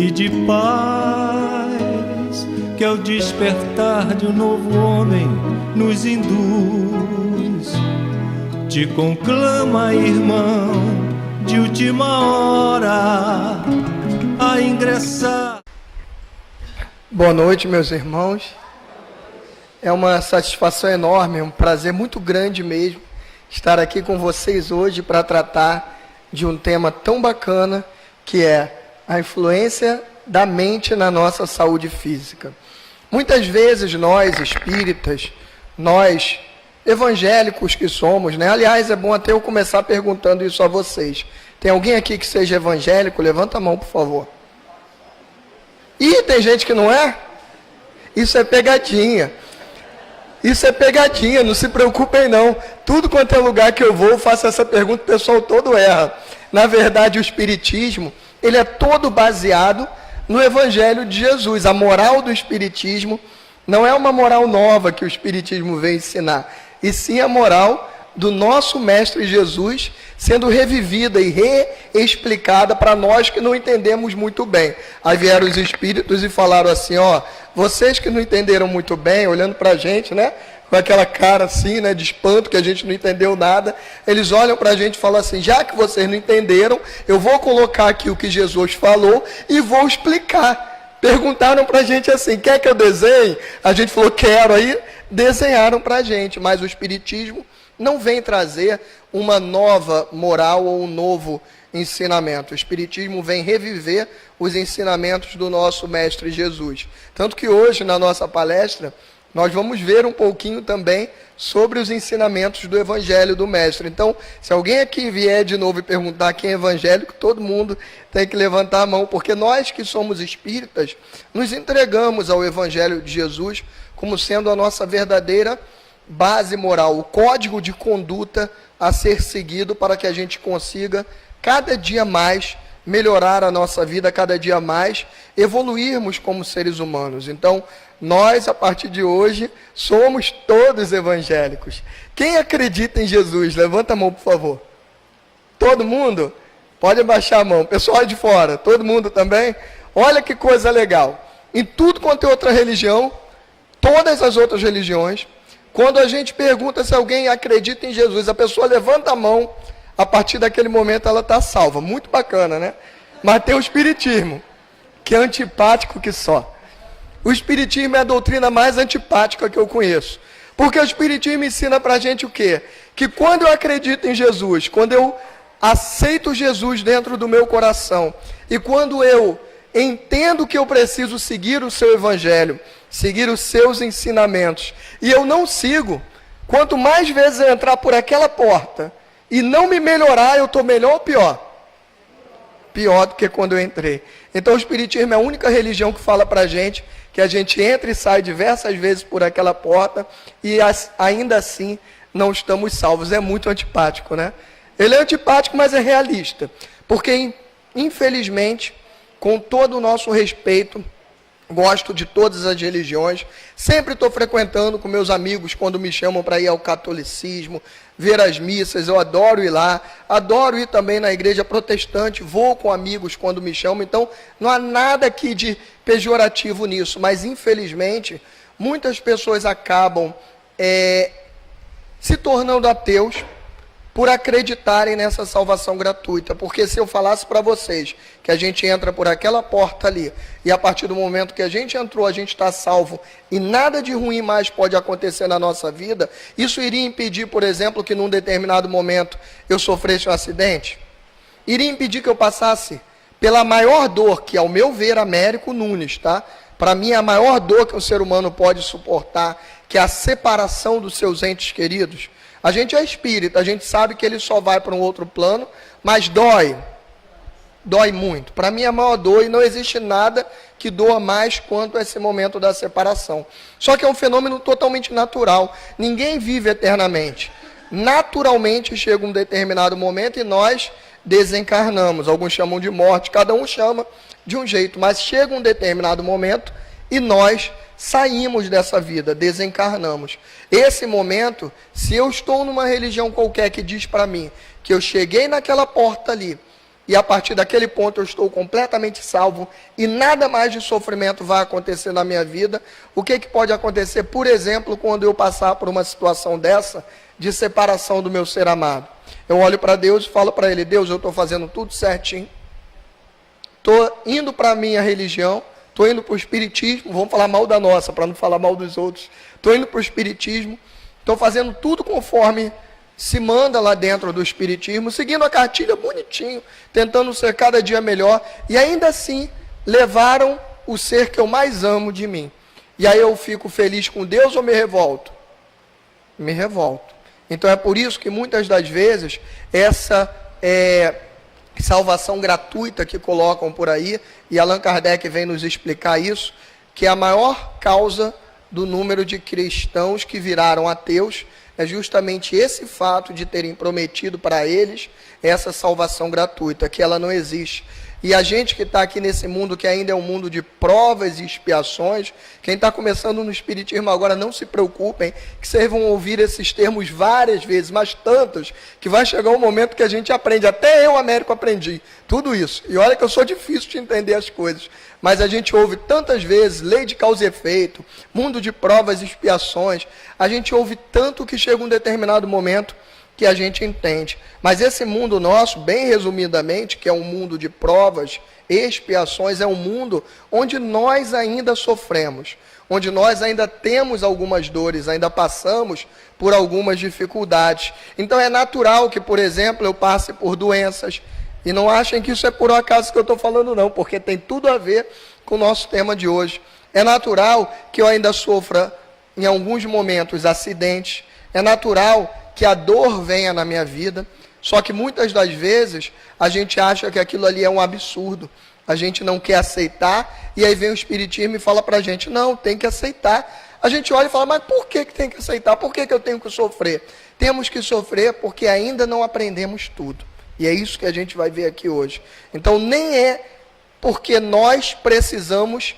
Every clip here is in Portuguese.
e de paz, que ao despertar de um novo homem nos induz. Te conclama, irmão, de última hora a ingressar. Boa noite, meus irmãos. É uma satisfação enorme, um prazer muito grande mesmo estar aqui com vocês hoje para tratar de um tema tão bacana que é a influência da mente na nossa saúde física. Muitas vezes nós espíritas, nós evangélicos que somos, né? Aliás, é bom até eu começar perguntando isso a vocês. Tem alguém aqui que seja evangélico? Levanta a mão, por favor. Ih, tem gente que não é? Isso é pegadinha. Isso é pegadinha, não se preocupem não. Tudo quanto é lugar que eu vou, eu faço essa pergunta, o pessoal todo erra. Na verdade, o Espiritismo, ele é todo baseado no Evangelho de Jesus. A moral do Espiritismo não é uma moral nova que o Espiritismo vem ensinar, e sim a moral do nosso Mestre Jesus sendo revivida e reexplicada para nós que não entendemos muito bem. Aí vieram os espíritos e falaram assim, ó, vocês que não entenderam muito bem, olhando para a gente, né, com aquela cara assim, né, de espanto, que a gente não entendeu nada, eles olham para a gente e falam assim, já que vocês não entenderam, eu vou colocar aqui o que Jesus falou e vou explicar. Perguntaram para a gente assim, quer que eu desenhe? A gente falou, quero, aí desenharam para a gente, mas o Espiritismo não vem trazer uma nova moral ou um novo ensinamento. O Espiritismo vem reviver os ensinamentos do nosso Mestre Jesus. Tanto que hoje, na nossa palestra, nós vamos ver um pouquinho também sobre os ensinamentos do Evangelho do Mestre. Então, se alguém aqui vier de novo e perguntar quem é evangélico, todo mundo tem que levantar a mão, porque nós que somos espíritas, nos entregamos ao Evangelho de Jesus como sendo a nossa verdadeira base moral, o código de conduta a ser seguido para que a gente consiga cada dia mais melhorar a nossa vida, cada dia mais evoluirmos como seres humanos. Então, nós, a partir de hoje, somos todos evangélicos. Quem acredita em Jesus? Levanta a mão, por favor. Todo mundo? Pode abaixar a mão. Pessoal de fora, todo mundo também? Olha que coisa legal. Em tudo quanto é outra religião, todas as outras religiões, quando a gente pergunta se alguém acredita em Jesus, a pessoa levanta a mão, a partir daquele momento ela está salva. Muito bacana, né? Mas tem o Espiritismo, que é antipático que só. O Espiritismo é a doutrina mais antipática que eu conheço. Porque o Espiritismo ensina para a gente o quê? Que quando eu acredito em Jesus, quando eu aceito Jesus dentro do meu coração, e quando eu entendo que eu preciso seguir o seu Evangelho, seguir os seus ensinamentos, e eu não sigo, quanto mais vezes eu entrar por aquela porta e não me melhorar, eu estou melhor ou pior? Pior do que quando eu entrei. Então o Espiritismo é a única religião que fala para a gente que a gente entra e sai diversas vezes por aquela porta e ainda assim não estamos salvos. É muito antipático, né? Ele é antipático, mas é realista, porque infelizmente, com todo o nosso respeito, gosto de todas as religiões, sempre estou frequentando com meus amigos quando me chamam para ir ao catolicismo, ver as missas, eu adoro ir lá, adoro ir também na igreja protestante, vou com amigos quando me chamam, então não há nada aqui de pejorativo nisso, mas infelizmente muitas pessoas acabam se tornando ateus por acreditarem nessa salvação gratuita, porque se eu falasse para vocês que a gente entra por aquela porta ali, e a partir do momento que a gente entrou, a gente está salvo, e nada de ruim mais pode acontecer na nossa vida, isso iria impedir, por exemplo, que num determinado momento eu sofresse um acidente? Iria impedir que eu passasse pela maior dor, que ao meu ver, Américo Nunes, tá? Para mim, a maior dor que um ser humano pode suportar, que é a separação dos seus entes queridos. A gente é espírita, a gente sabe que ele só vai para um outro plano, mas dói muito. Para mim é a maior dor e não existe nada que doa mais quanto esse momento da separação. Só que é um fenômeno totalmente natural, ninguém vive eternamente. Naturalmente chega um determinado momento e nós desencarnamos, alguns chamam de morte, cada um chama de um jeito, mas chega um determinado momento e nós saímos dessa vida, desencarnamos. Esse momento, se eu estou numa religião qualquer que diz para mim que eu cheguei naquela porta ali e a partir daquele ponto eu estou completamente salvo e nada mais de sofrimento vai acontecer na minha vida. O que pode acontecer, por exemplo, quando eu passar por uma situação dessa, de separação do meu ser amado? Eu olho para Deus e falo para Ele: Deus, eu estou fazendo tudo certinho, estou indo para a minha religião, estou indo para o Espiritismo, vamos falar mal da nossa, para não falar mal dos outros, estou indo para o Espiritismo, estou fazendo tudo conforme se manda lá dentro do Espiritismo, seguindo a cartilha bonitinho, tentando ser cada dia melhor, e ainda assim levaram o ser que eu mais amo de mim. E aí eu fico feliz com Deus ou me revolto? Me revolto. Então é por isso que muitas das vezes essa salvação gratuita que colocam por aí, e Allan Kardec vem nos explicar isso, que é a maior causa do número de cristãos que viraram ateus, é justamente esse fato de terem prometido para eles essa salvação gratuita, que ela não existe. E a gente que está aqui nesse mundo, que ainda é um mundo de provas e expiações, quem está começando no Espiritismo agora, não se preocupem, que vocês vão ouvir esses termos várias vezes, mas tantas, que vai chegar um momento que a gente aprende. Até eu, Américo, aprendi tudo isso. E olha que eu sou difícil de entender as coisas, mas a gente ouve tantas vezes, lei de causa e efeito, mundo de provas e expiações, a gente ouve tanto que chega um determinado momento que a gente entende. Mas esse mundo nosso, bem resumidamente, que é um mundo de provas e expiações, é um mundo onde nós ainda sofremos, onde nós ainda temos algumas dores, ainda passamos por algumas dificuldades. Então é natural que, por exemplo, eu passe por doenças, e não achem que isso é por acaso que eu estou falando não, porque tem tudo a ver com o nosso tema de hoje. É natural que eu ainda sofra, em alguns momentos, acidentes, é natural que a dor venha na minha vida, só que muitas das vezes a gente acha que aquilo ali é um absurdo, a gente não quer aceitar, e aí vem o Espiritismo e fala para a gente: não, tem que aceitar. A gente olha e fala: mas por que tem que aceitar? Por que eu tenho que sofrer? Temos que sofrer porque ainda não aprendemos tudo, e é isso que a gente vai ver aqui hoje. Então nem é porque nós precisamos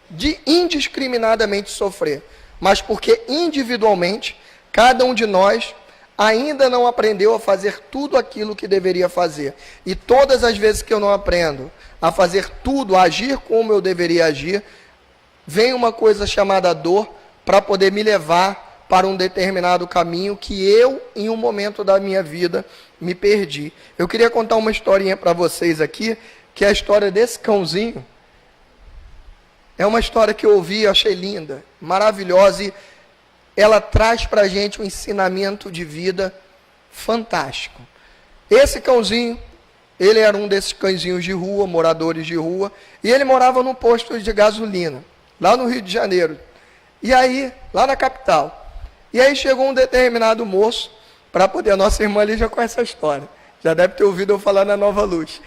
de indiscriminadamente sofrer, mas porque individualmente cada um de nós ainda não aprendeu a fazer tudo aquilo que deveria fazer. E todas as vezes que eu não aprendo a fazer tudo, a agir como eu deveria agir, vem uma coisa chamada dor para poder me levar para um determinado caminho que eu, em um momento da minha vida, me perdi. Eu queria contar uma historinha para vocês aqui, que é a história desse cãozinho. É uma história que eu ouvi e achei linda, maravilhosa, e ela traz para a gente um ensinamento de vida fantástico. Esse cãozinho, ele era um desses cãezinhos de rua, moradores de rua, e ele morava num posto de gasolina, lá no Rio de Janeiro. E aí, lá na capital. E aí chegou um determinado moço, para poder, a nossa irmã ali já conhece a história, já deve ter ouvido eu falar na Nova Luz.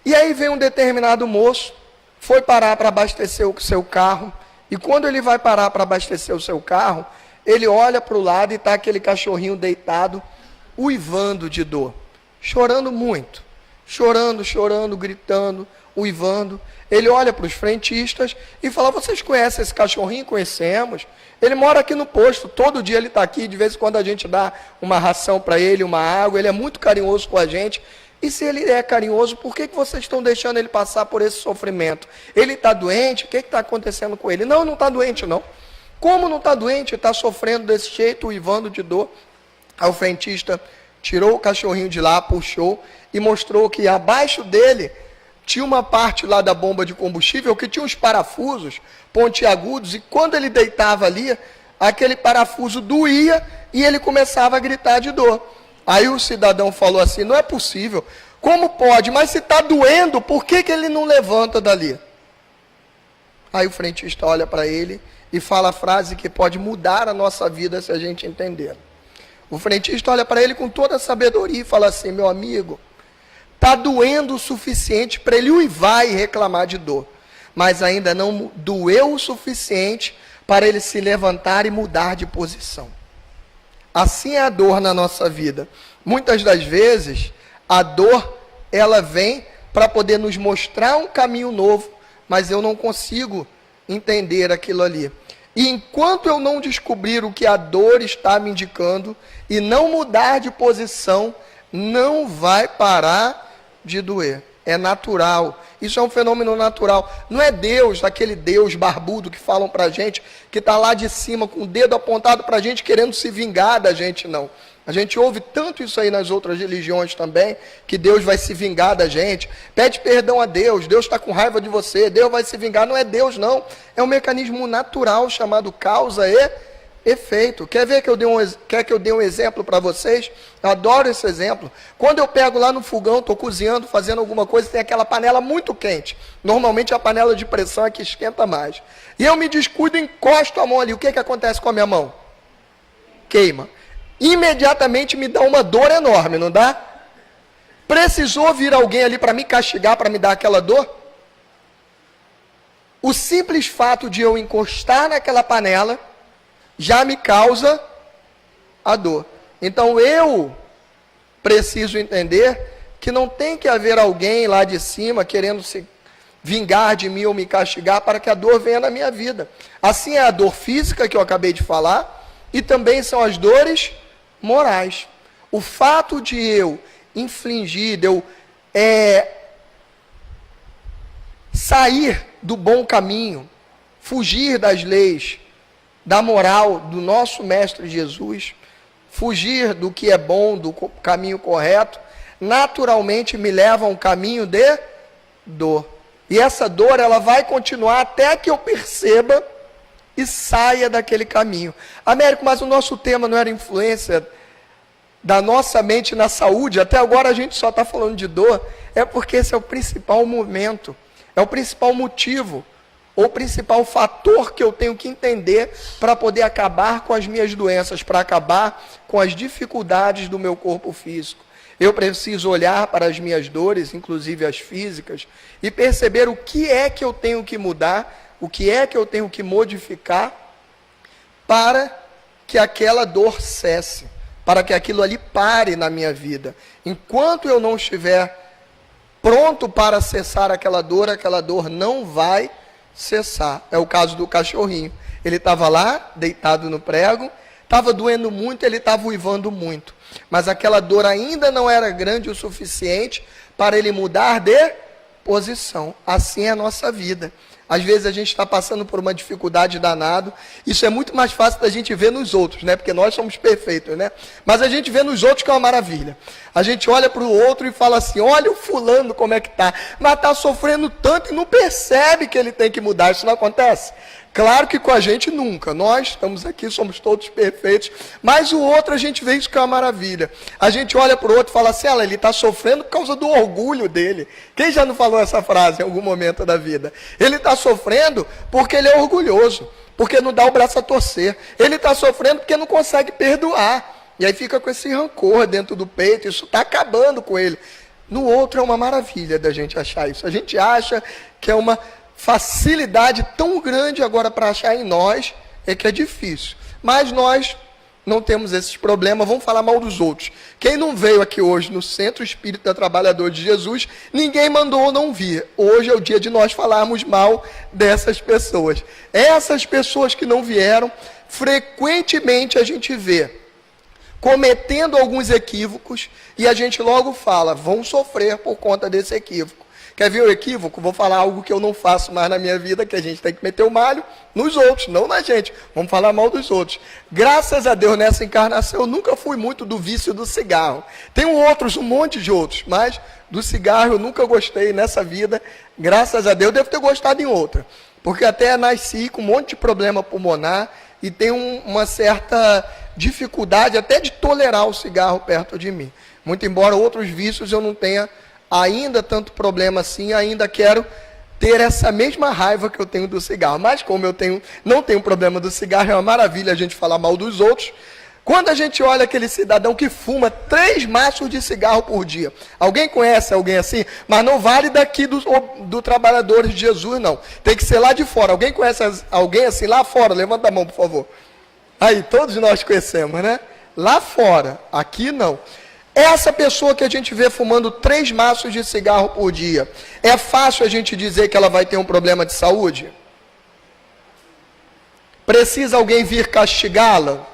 E aí vem um determinado moço, foi parar para abastecer o seu carro, e quando ele vai parar para abastecer o seu carro, ele olha para o lado e está aquele cachorrinho deitado, uivando de dor, chorando muito, chorando, gritando, uivando. Ele olha para os frentistas e fala: vocês conhecem esse cachorrinho? Conhecemos. Ele mora aqui no posto, todo dia ele está aqui, de vez em quando a gente dá uma ração para ele, uma água, ele é muito carinhoso com a gente. E se ele é carinhoso, por que vocês estão deixando ele passar por esse sofrimento? Ele está doente? O que está acontecendo com ele? Não está doente não. Como não está doente? Está sofrendo desse jeito, uivando de dor. Aí o frentista tirou o cachorrinho de lá, puxou e mostrou que abaixo dele tinha uma parte lá da bomba de combustível que tinha uns parafusos pontiagudos, e quando ele deitava ali, aquele parafuso doía e ele começava a gritar de dor. Aí o cidadão falou assim: não é possível, como pode? Mas se está doendo, por que ele não levanta dali? Aí o frentista olha para ele e fala a frase que pode mudar a nossa vida se a gente entender. O frentista olha para ele com toda a sabedoria e fala assim: meu amigo, está doendo o suficiente para ele uivar e reclamar de dor, mas ainda não doeu o suficiente para ele se levantar e mudar de posição. Assim é a dor na nossa vida. Muitas das vezes, a dor, ela vem para poder nos mostrar um caminho novo, mas eu não consigo entender aquilo ali. E enquanto eu não descobrir o que a dor está me indicando, e não mudar de posição, não vai parar de doer. É natural. Isso é um fenômeno natural. Não é Deus, aquele Deus barbudo que falam pra gente, que está lá de cima com o dedo apontado pra gente, querendo se vingar da gente, não. A gente ouve tanto isso aí nas outras religiões também, que Deus vai se vingar da gente. Pede perdão a Deus, Deus está com raiva de você, Deus vai se vingar. Não é Deus, não. É um mecanismo natural chamado causa e efeito. Quer ver que eu dê um exemplo para vocês? Eu adoro esse exemplo. Quando eu pego lá no fogão, estou cozinhando, fazendo alguma coisa, tem aquela panela muito quente. Normalmente a panela de pressão é que esquenta mais. E eu me descuido, encosto a mão ali. O que acontece com a minha mão? Queima. Imediatamente me dá uma dor enorme, não dá? Precisou vir alguém ali para me castigar, para me dar aquela dor? O simples fato de eu encostar naquela panela já me causa a dor. Então eu preciso entender que não tem que haver alguém lá de cima querendo se vingar de mim ou me castigar para que a dor venha na minha vida. Assim é a dor física que eu acabei de falar, e também são as dores morais. O fato de eu infligir, de eu sair do bom caminho, fugir das leis, da moral do nosso Mestre Jesus, fugir do que é bom, do caminho correto, naturalmente me leva a um caminho de dor. E essa dor, ela vai continuar até que eu perceba e saia daquele caminho. Américo, mas o nosso tema não era influência da nossa mente na saúde? Até agora a gente só está falando de dor. É porque esse é o principal momento, é o principal motivo, o principal fator que eu tenho que entender para poder acabar com as minhas doenças, para acabar com as dificuldades do meu corpo físico. Eu preciso olhar para as minhas dores, inclusive as físicas, e perceber o que é que eu tenho que mudar, o que é que eu tenho que modificar para que aquela dor cesse, para que aquilo ali pare na minha vida. Enquanto eu não estiver pronto para cessar aquela dor não vai cessar. É o caso do cachorrinho. Ele estava lá, deitado no prego, estava doendo muito, ele estava uivando muito. Mas aquela dor ainda não era grande o suficiente para ele mudar de posição. Assim é a nossa vida. Às vezes a gente está passando por uma dificuldade danada. Isso é muito mais fácil da gente ver nos outros, né? Porque nós somos perfeitos, né? Mas a gente vê nos outros que é uma maravilha. A gente olha para o outro e fala assim, olha o fulano como é que está. Mas está sofrendo tanto e não percebe que ele tem que mudar. Isso não acontece? Claro que com a gente nunca. Nós estamos aqui, somos todos perfeitos. Mas o outro a gente vê isso que é uma maravilha. A gente olha para o outro e fala assim, ele está sofrendo por causa do orgulho dele. Quem já não falou essa frase em algum momento da vida? Ele está sofrendo porque ele é orgulhoso, porque não dá o braço a torcer. Ele está sofrendo porque não consegue perdoar. E aí fica com esse rancor dentro do peito, isso está acabando com ele. No outro é uma maravilha da gente achar isso. A gente acha que é uma facilidade tão grande agora para achar em nós, é que é difícil. Mas nós não temos esses problemas, vamos falar mal dos outros. Quem não veio aqui hoje no Centro Espírita Trabalhador de Jesus, ninguém mandou não vir. Hoje é o dia de nós falarmos mal dessas pessoas. Essas pessoas que não vieram, frequentemente a gente vê cometendo alguns equívocos e a gente logo fala, vão sofrer por conta desse equívoco. Quer ver o equívoco? Vou falar algo que eu não faço mais na minha vida, que a gente tem que meter o malho nos outros, não na gente. Vamos falar mal dos outros. Graças a Deus, nessa encarnação, eu nunca fui muito do vício do cigarro. Tenho outros, um monte de outros, mas do cigarro eu nunca gostei nessa vida. Graças a Deus, eu devo ter gostado em outra. Porque até nasci com um monte de problema pulmonar e tenho uma certa dificuldade até de tolerar o cigarro perto de mim. Muito embora outros vícios eu não tenha ainda tanto problema assim, ainda quero ter essa mesma raiva que eu tenho do cigarro. Mas como eu não tenho problema do cigarro, é uma maravilha a gente falar mal dos outros. Quando a gente olha aquele cidadão que fuma 3 maços de cigarro por dia, alguém conhece alguém assim? Mas não vale daqui do Trabalhadores de Jesus, não. Tem que ser lá de fora. Alguém conhece alguém assim lá fora? Levanta a mão, por favor. Aí, todos nós conhecemos, né? Lá fora, aqui não. Essa pessoa que a gente vê fumando 3 maços de cigarro por dia, é fácil a gente dizer que ela vai ter um problema de saúde? Precisa alguém vir castigá-la?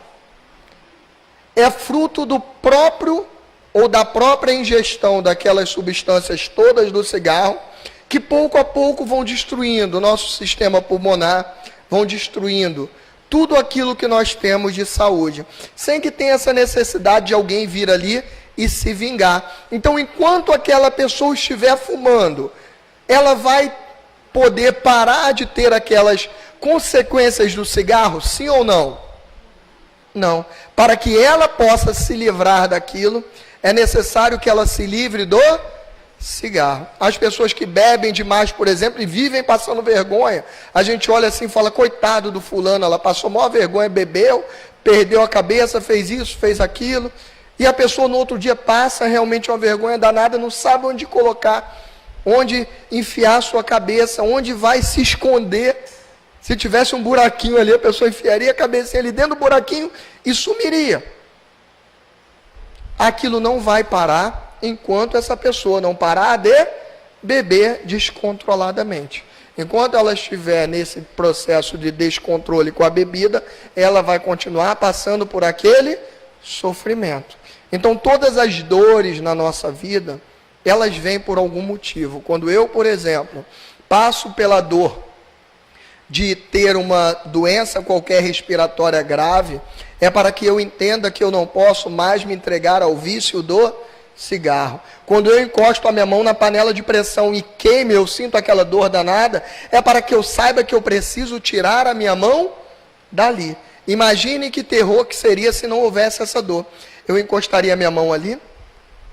É fruto do próprio ou da própria ingestão daquelas substâncias todas do cigarro, que pouco a pouco vão destruindo o nosso sistema pulmonar, vão destruindo tudo aquilo que nós temos de saúde, sem que tenha essa necessidade de alguém vir ali e se vingar. Então, enquanto aquela pessoa estiver fumando, ela vai poder parar de ter aquelas consequências do cigarro, sim ou não? Não. Para que ela possa se livrar daquilo, é necessário que ela se livre do cigarro. As pessoas que bebem demais, por exemplo, e vivem passando vergonha, a gente olha assim e fala, coitado do fulano, ela passou maior vergonha, bebeu, perdeu a cabeça, fez isso, fez aquilo, e a pessoa no outro dia passa realmente uma vergonha danada, não sabe onde colocar, onde enfiar a sua cabeça, onde vai se esconder. Se tivesse um buraquinho ali, a pessoa enfiaria a cabeça ali dentro do buraquinho e sumiria. Aquilo não vai parar enquanto essa pessoa não parar de beber descontroladamente. Enquanto ela estiver nesse processo de descontrole com a bebida, ela vai continuar passando por aquele sofrimento. Então, todas as dores na nossa vida, elas vêm por algum motivo. Quando eu, por exemplo, passo pela dor de ter uma doença qualquer respiratória grave, é para que eu entenda que eu não posso mais me entregar ao vício do cigarro. Quando eu encosto a minha mão na panela de pressão e queime, eu sinto aquela dor danada, é para que eu saiba que eu preciso tirar a minha mão dali. Imagine que terror que seria se não houvesse essa dor. Eu encostaria a minha mão ali,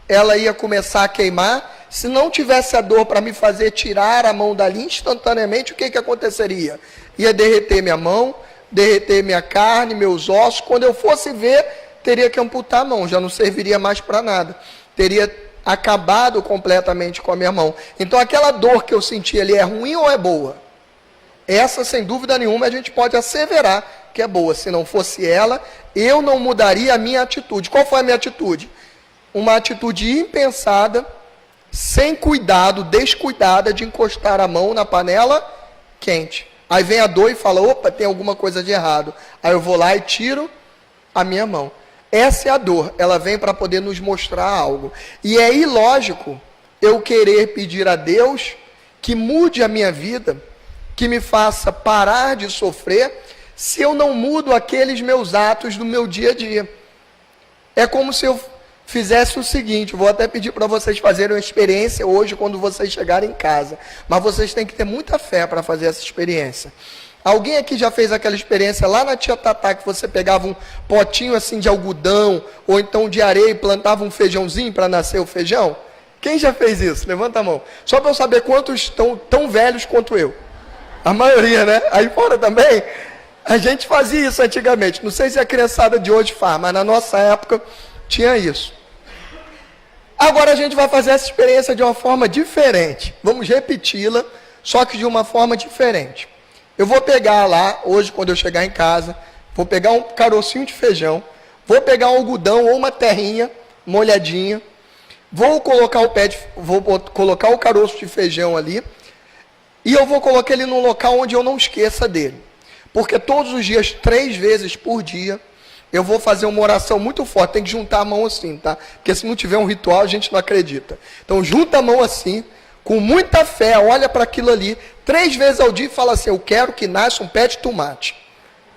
ela ia começar a queimar. Se não tivesse a dor para me fazer tirar a mão dali instantaneamente, o que aconteceria? Ia derreter minha mão, derreter minha carne, meus ossos. Quando eu fosse ver, teria que amputar a mão, já não serviria mais para nada. Teria acabado completamente com a minha mão. Então, aquela dor que eu senti ali é ruim ou é boa? Essa, sem dúvida nenhuma, a gente pode asseverar que é boa. Se não fosse ela, eu não mudaria a minha atitude. Qual foi a minha atitude? Uma atitude impensada, sem cuidado, descuidada de encostar a mão na panela quente. Aí vem a dor e fala, opa, tem alguma coisa de errado. Aí eu vou lá e tiro a minha mão. Essa é a dor, ela vem para poder nos mostrar algo. E é ilógico eu querer pedir a Deus que mude a minha vida, que me faça parar de sofrer, se eu não mudo aqueles meus atos do meu dia a dia. É como se eu fizesse o seguinte, vou até pedir para vocês fazerem uma experiência hoje quando vocês chegarem em casa, mas vocês têm que ter muita fé para fazer essa experiência. Alguém aqui já fez aquela experiência lá na tia Tatá, que você pegava um potinho assim de algodão, ou então de areia e plantava um feijãozinho para nascer o feijão? Quem já fez isso? Levanta a mão. Só para eu saber quantos estão tão velhos quanto eu. A maioria, né? Aí fora também, a gente fazia isso antigamente. Não sei se a criançada de hoje faz, mas na nossa época tinha isso. Agora a gente vai fazer essa experiência de uma forma diferente. Vamos repeti-la, só que de uma forma diferente. Eu vou pegar lá, hoje quando eu chegar em casa, vou pegar um carocinho de feijão, vou pegar um algodão ou uma terrinha molhadinha, vou colocar o caroço de feijão ali, e eu vou colocar ele num local onde eu não esqueça dele. Porque todos os dias, 3 vezes por dia, eu vou fazer uma oração muito forte. Tem que juntar a mão assim, tá? Porque se não tiver um ritual, a gente não acredita. Então, junta a mão assim, com muita fé, olha para aquilo ali, 3 vezes ao dia e fala assim, eu quero que nasça um pé de tomate.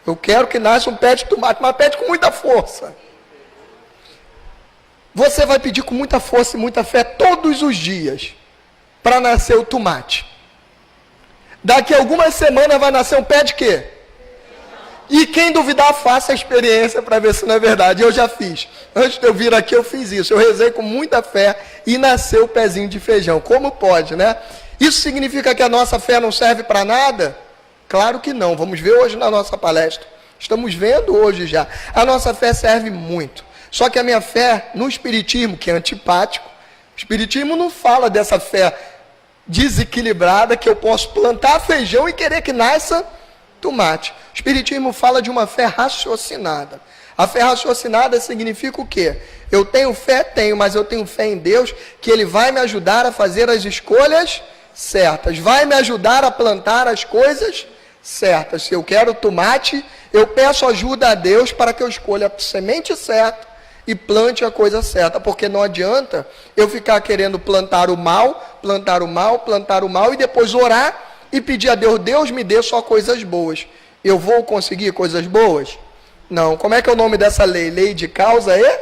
Eu quero que nasça um pé de tomate, mas pede com muita força. Você vai pedir com muita força e muita fé todos os dias, para nascer o tomate. Daqui a algumas semanas vai nascer um pé de quê? E quem duvidar, faça a experiência para ver se não é verdade. Eu já fiz. Antes de eu vir aqui, eu fiz isso. Eu rezei com muita fé e nasceu o pezinho de feijão. Como pode, né? Isso significa que a nossa fé não serve para nada? Claro que não. Vamos ver hoje na nossa palestra. Estamos vendo hoje já. A nossa fé serve muito. Só que a minha fé no Espiritismo, que é antipático, o Espiritismo não fala dessa fé desequilibrada que eu posso plantar feijão e querer que nasça tomate. O Espiritismo fala de uma fé raciocinada. A fé raciocinada significa o quê? Eu tenho fé, mas eu tenho fé em Deus, que Ele vai me ajudar a fazer as escolhas certas, vai me ajudar a plantar as coisas Se eu quero tomate, eu peço ajuda a Deus para que eu escolha a semente certa e plante a coisa certa, porque não adianta eu ficar querendo plantar o mal, plantar o mal, plantar o mal, e depois orar e pedir a Deus, Deus me dê só coisas boas. Eu vou conseguir coisas boas? Não. Como é que é o nome dessa lei? Lei de causa e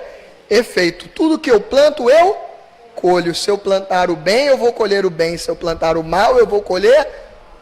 efeito. Tudo que eu planto, eu colho. Se eu plantar o bem, eu vou colher o bem. Se eu plantar o mal, eu vou colher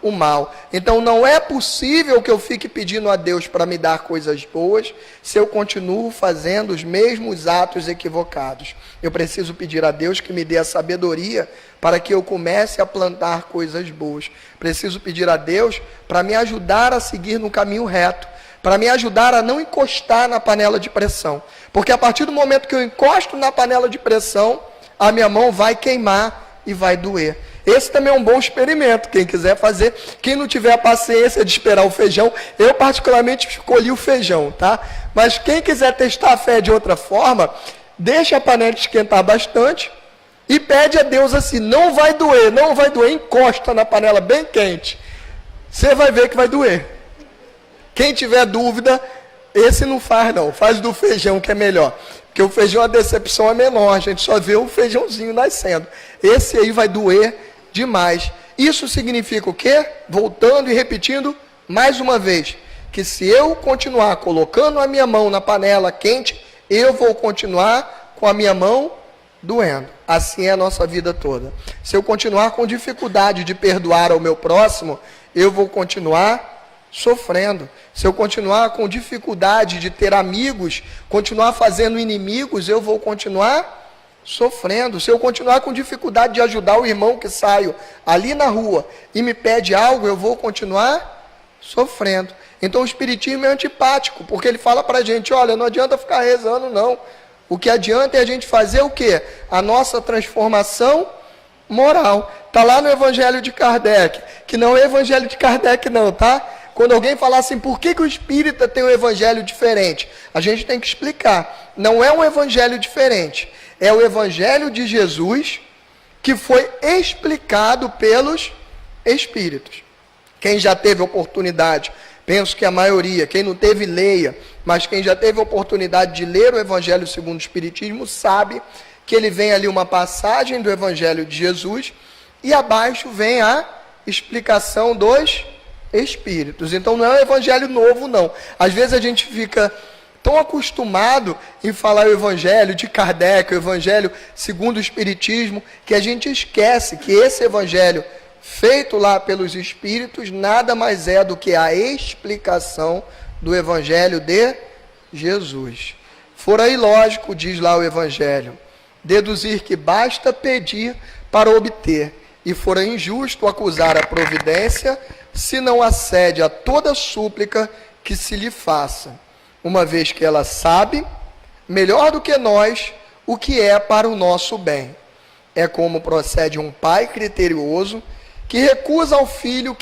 o mal. Então não é possível que eu fique pedindo a Deus para me dar coisas boas se eu continuo fazendo os mesmos atos equivocados. Eu preciso pedir a Deus que me dê a sabedoria para que eu comece a plantar coisas boas. Preciso pedir a Deus para me ajudar a seguir no caminho reto, para me ajudar a não encostar na panela de pressão. Porque a partir do momento que eu encosto na panela de pressão, a minha mão vai queimar e vai doer. Esse também é um bom experimento, quem quiser fazer. Quem não tiver a paciência de esperar o feijão, eu particularmente escolhi o feijão, tá? Mas quem quiser testar a fé de outra forma, deixa a panela esquentar bastante e pede a Deus assim, não vai doer, encosta na panela bem quente. Você vai ver que vai doer. Quem tiver dúvida, esse não faz não, faz do feijão que é melhor. Porque o feijão, a decepção é menor, a gente só vê o feijãozinho nascendo. Esse aí vai doer demais. Isso significa o quê? Voltando e repetindo mais uma vez, que se eu continuar colocando a minha mão na panela quente, eu vou continuar com a minha mão doendo. Assim é a nossa vida toda. Se eu continuar com dificuldade de perdoar ao meu próximo, eu vou continuar sofrendo. Se eu continuar com dificuldade de ter amigos, continuar fazendo inimigos, eu vou continuar sofrendo. Se eu continuar com dificuldade de ajudar o irmão que saio ali na rua e me pede algo, eu vou continuar sofrendo. Então o Espiritismo é antipático, porque ele fala para a gente, olha, não adianta ficar rezando não. O que adianta é a gente fazer o quê? A nossa transformação moral. Está lá no Evangelho de Kardec, que não é Evangelho de Kardec não, tá? Quando alguém falar assim, por que o espírita tem um evangelho diferente? A gente tem que explicar. Não é um evangelho diferente. É o evangelho de Jesus que foi explicado pelos espíritos. Quem já teve oportunidade, penso que a maioria, quem não teve, leia. Mas quem já teve oportunidade de ler o Evangelho segundo o Espiritismo, sabe que ele vem ali uma passagem do Evangelho de Jesus e abaixo vem a explicação dos Espíritos. Então não é um evangelho novo não. Às vezes a gente fica tão acostumado em falar o evangelho de Kardec, o evangelho segundo o Espiritismo, que a gente esquece que esse evangelho feito lá pelos Espíritos nada mais é do que a explicação do evangelho de Jesus. Fora ilógico, diz lá o evangelho, deduzir que basta pedir para obter, e fora injusto acusar a providência se não acede a toda súplica que se lhe faça, uma vez que ela sabe, melhor do que nós, o que é para o nosso bem. É como procede um pai criterioso que recusa ao filho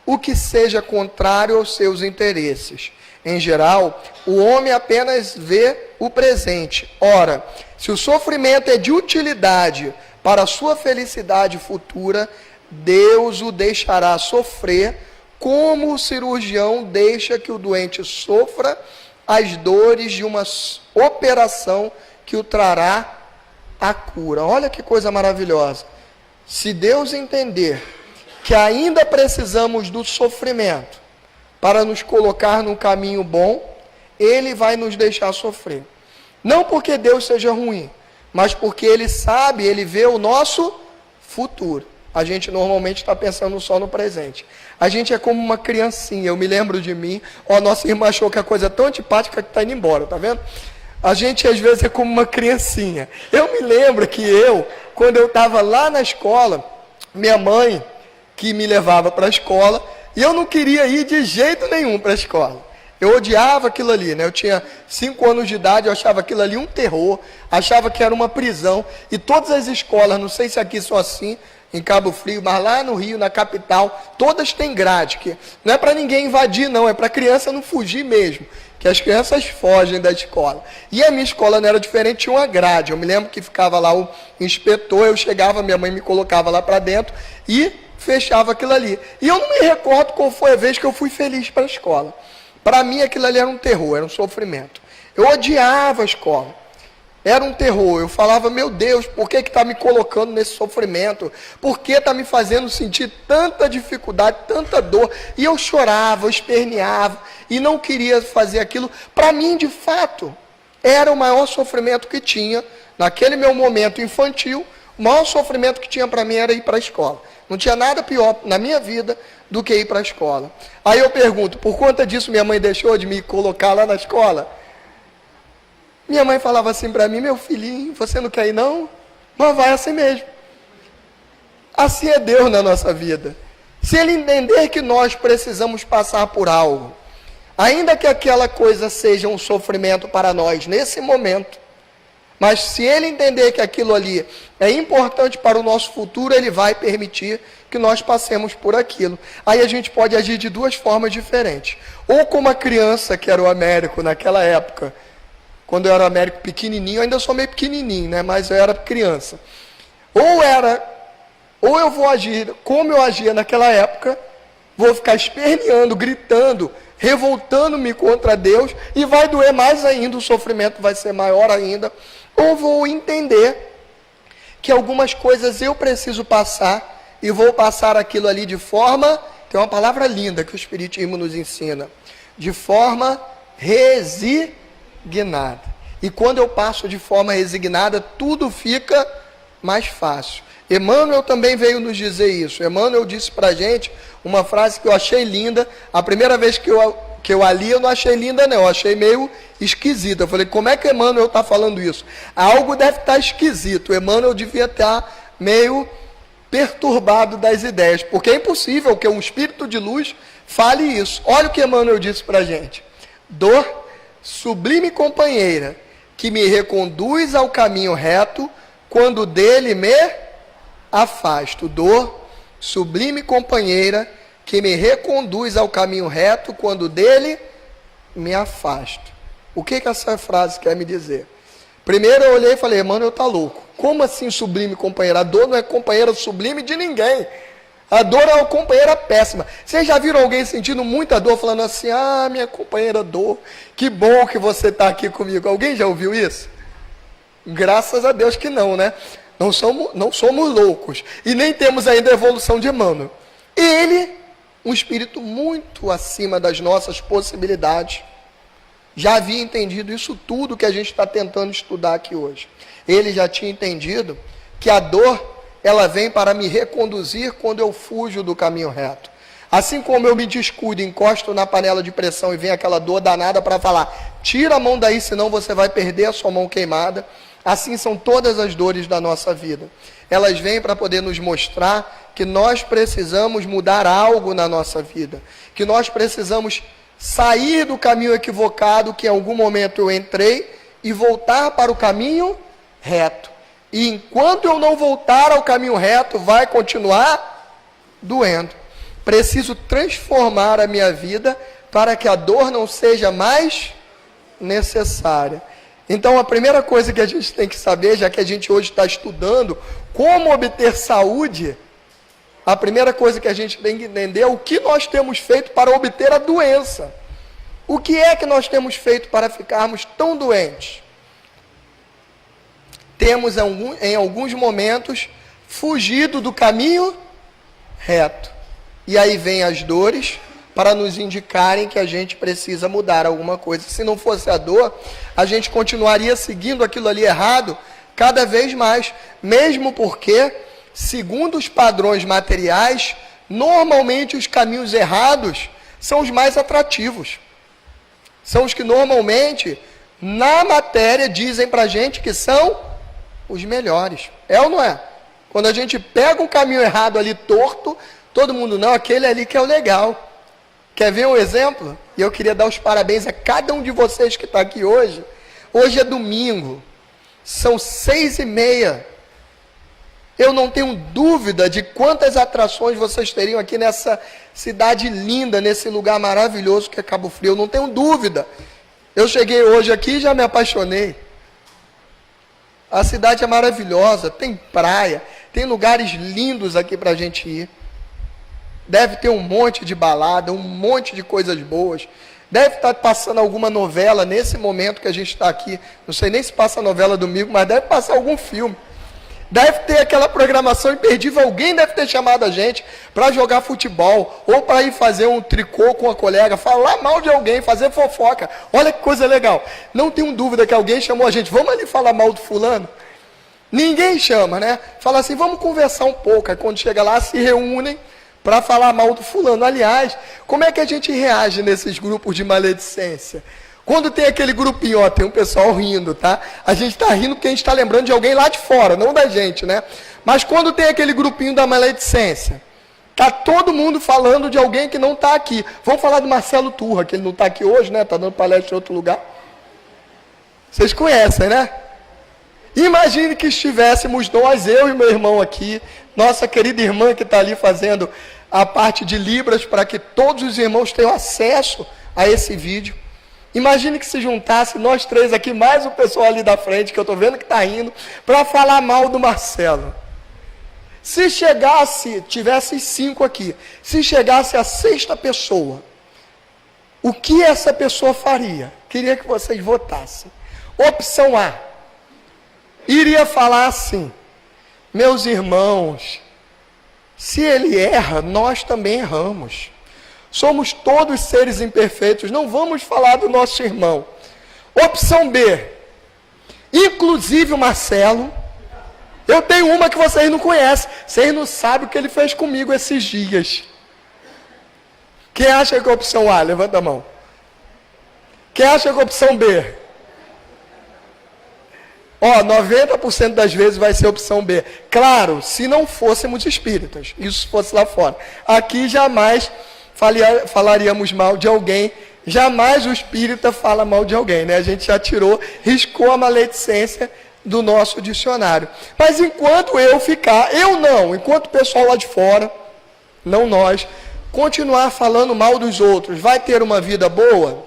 o que seja contrário aos seus interesses. Em geral, o homem apenas vê o presente. Ora, se o sofrimento é de utilidade para a sua felicidade futura, Deus o deixará sofrer, como o cirurgião deixa que o doente sofra as dores de uma operação que o trará a cura. Olha que coisa maravilhosa. Se Deus entender que ainda precisamos do sofrimento para nos colocar no caminho bom, Ele vai nos deixar sofrer. Não porque Deus seja ruim, mas porque Ele sabe, Ele vê o nosso futuro. A gente normalmente está pensando só no presente. A gente é como uma criancinha. Eu me lembro de mim. Ó, nossa irmã achou que a coisa é tão antipática que está indo embora, tá vendo? A gente às vezes é como uma criancinha. Eu me lembro que quando eu estava lá na escola, minha mãe que me levava para a escola, e eu não queria ir de jeito nenhum para a escola. Eu odiava aquilo ali, né? Eu tinha 5 anos de idade, eu achava aquilo ali um terror, achava que era uma prisão. E todas as escolas, não sei se aqui são assim, em Cabo Frio, mas lá no Rio, na capital, todas têm grade, que não é para ninguém invadir não, é para a criança não fugir mesmo, que as crianças fogem da escola. E a minha escola não era diferente, tinha uma grade. Eu me lembro que ficava lá o inspetor, eu chegava, minha mãe me colocava lá para dentro e fechava aquilo ali. E eu não me recordo qual foi a vez que eu fui feliz para a escola. Para mim aquilo ali era um terror, era um sofrimento. Eu odiava a escola. Era um terror. Eu falava, meu Deus, por que está me colocando nesse sofrimento? Por que está me fazendo sentir tanta dificuldade, tanta dor? E eu chorava, eu esperneava e não queria fazer aquilo. Para mim, de fato, era o maior sofrimento que tinha. Naquele meu momento infantil, o maior sofrimento que tinha para mim era ir para a escola. Não tinha nada pior na minha vida do que ir para a escola. Aí eu pergunto, por conta disso minha mãe deixou de me colocar lá na escola? Minha mãe falava assim para mim, meu filhinho, você não quer ir não? Mas vai assim mesmo. Assim é Deus na nossa vida. Se Ele entender que nós precisamos passar por algo, ainda que aquela coisa seja um sofrimento para nós nesse momento, mas se Ele entender que aquilo ali é importante para o nosso futuro, Ele vai permitir que nós passemos por aquilo. Aí a gente pode agir de duas formas diferentes. Ou como a criança que era o Américo naquela época, quando eu era Américo pequenininho, ainda sou meio pequenininho, né? Mas eu era criança. Ou eu vou agir como eu agia naquela época, vou ficar esperneando, gritando, revoltando-me contra Deus, e vai doer mais ainda, o sofrimento vai ser maior ainda. Ou vou entender que algumas coisas eu preciso passar, e vou passar aquilo ali de forma, tem uma palavra linda que o Espiritismo nos ensina, de forma resignada. E quando eu passo de forma resignada, tudo fica mais fácil. Emmanuel também veio nos dizer isso. Emmanuel disse para a gente uma frase que eu achei linda. A primeira vez que eu a li, eu não achei linda não, eu achei meio esquisita. Eu falei, como é que Emmanuel está falando isso? Algo deve estar esquisito. Emmanuel devia estar meio perturbado das ideias, porque é impossível que um espírito de luz fale isso. Olha o que Emmanuel disse para a gente. Dor sublime companheira, que me reconduz ao caminho reto, quando dele me afasto. Dor, sublime companheira, que me reconduz ao caminho reto, quando dele me afasto. O que essa frase quer me dizer? Primeiro eu olhei e falei, Emmanuel está louco. Como assim sublime companheira? A dor não é companheira sublime de ninguém. A dor é uma companheira péssima. Vocês já viram alguém sentindo muita dor, falando assim, ah, minha companheira dor, que bom que você está aqui comigo. Alguém já ouviu isso? Graças a Deus que não, né? Não somos loucos. E nem temos ainda a evolução de Emmanuel. Ele, um espírito muito acima das nossas possibilidades, já havia entendido isso tudo que a gente está tentando estudar aqui hoje. Ele já tinha entendido que a dor, ela vem para me reconduzir quando eu fujo do caminho reto. Assim como eu me descuido, encosto na panela de pressão e vem aquela dor danada para falar, tira a mão daí, senão você vai perder a sua mão queimada. Assim são todas as dores da nossa vida. Elas vêm para poder nos mostrar que nós precisamos mudar algo na nossa vida, que nós precisamos sair do caminho equivocado que em algum momento eu entrei e voltar para o caminho reto. E enquanto eu não voltar ao caminho reto, vai continuar doendo. Preciso transformar a minha vida para que a dor não seja mais necessária. Então, a primeira coisa que a gente tem que saber, já que a gente hoje está estudando como obter saúde, a primeira coisa que a gente tem que entender é o que nós temos feito para obter a doença. O que é que nós temos feito para ficarmos tão doentes? Temos em alguns momentos fugido do caminho reto. E aí vem as dores para nos indicarem que a gente precisa mudar alguma coisa. Se não fosse a dor, a gente continuaria seguindo aquilo ali errado cada vez mais. Mesmo porque, segundo os padrões materiais, normalmente os caminhos errados são os mais atrativos. São os que normalmente, na matéria, dizem para a gente que são os melhores. É ou não é? Quando a gente pega um caminho errado ali torto, todo mundo, não, aquele ali que é o legal. Quer ver um exemplo? E eu queria dar os parabéns a cada um de vocês que está aqui hoje. Hoje é domingo, são 6h30. Eu não tenho dúvida de quantas atrações vocês teriam aqui nessa cidade linda, nesse lugar maravilhoso que é Cabo Frio. Eu não tenho dúvida. Eu cheguei hoje aqui e já me apaixonei. A cidade é maravilhosa, tem praia, tem lugares lindos aqui para a gente ir. Deve ter um monte de balada, um monte de coisas boas. Deve estar passando alguma novela nesse momento que a gente está aqui. Não sei nem se passa a novela domingo, mas deve passar algum filme. Deve ter aquela programação imperdível. Alguém deve ter chamado a gente para jogar futebol, ou para ir fazer um tricô com a colega, falar mal de alguém, fazer fofoca. Olha que coisa legal. Não tenho dúvida que alguém chamou a gente. Vamos ali falar mal do fulano? Ninguém chama, né? Fala assim, vamos conversar um pouco. Aí quando chega lá, se reúnem para falar mal do fulano. Aliás, como é que a gente reage nesses grupos de maledicência? Quando tem aquele grupinho, ó, tem um pessoal rindo, tá? A gente está rindo porque a gente está lembrando de alguém lá de fora, não da gente, né? Mas quando tem aquele grupinho da maledicência, tá todo mundo falando de alguém que não está aqui. Vamos falar do Marcelo Turra, que ele não está aqui hoje, né? Está dando palestra em outro lugar. Vocês conhecem, né? Imagine que estivéssemos nós, eu e meu irmão aqui, nossa querida irmã que está ali fazendo a parte de Libras, para que todos os irmãos tenham acesso a esse vídeo. Imagine que se juntasse nós três aqui, mais o pessoal ali da frente, que eu estou vendo que está indo, para falar mal do Marcelo. Se chegasse, tivesse 5 aqui, se chegasse a 6ª pessoa, o que essa pessoa faria? Queria que vocês votassem. Opção A. Iria falar assim, meus irmãos, se ele erra, nós também erramos. Somos todos seres imperfeitos, não vamos falar do nosso irmão. Opção B, inclusive o Marcelo. Eu tenho uma que vocês não conhecem, vocês não sabem o que ele fez comigo esses dias. Quem acha que é a opção A? Levanta a mão. Quem acha que é a opção B? Ó, 90% das vezes vai ser a opção B. Claro, se não fôssemos espíritas, isso fosse lá fora. Aqui jamais falaríamos mal de alguém, jamais o espírita fala mal de alguém, né? A gente já riscou a maledicência do nosso dicionário. Mas enquanto enquanto o pessoal lá de fora, não nós, continuar falando mal dos outros, vai ter uma vida boa?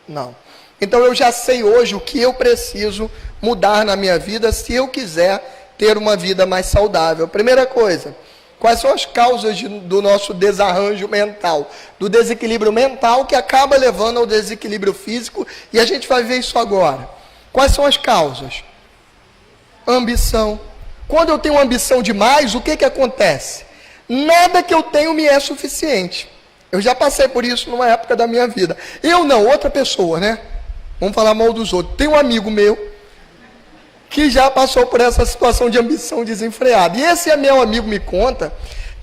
Não. Então eu já sei hoje o que eu preciso mudar na minha vida se eu quiser ter uma vida mais saudável. Primeira coisa, quais são as causas do nosso desarranjo mental, do desequilíbrio mental que acaba levando ao desequilíbrio físico, e a gente vai ver isso agora. Quais são as causas? Ambição. Quando eu tenho ambição demais, o que acontece? Nada que eu tenho me é suficiente. Eu já passei por isso numa época da minha vida. Eu não, outra pessoa, né? Vamos falar mal dos outros. Tem um amigo meu que já passou por essa situação de ambição desenfreada. E esse meu amigo me conta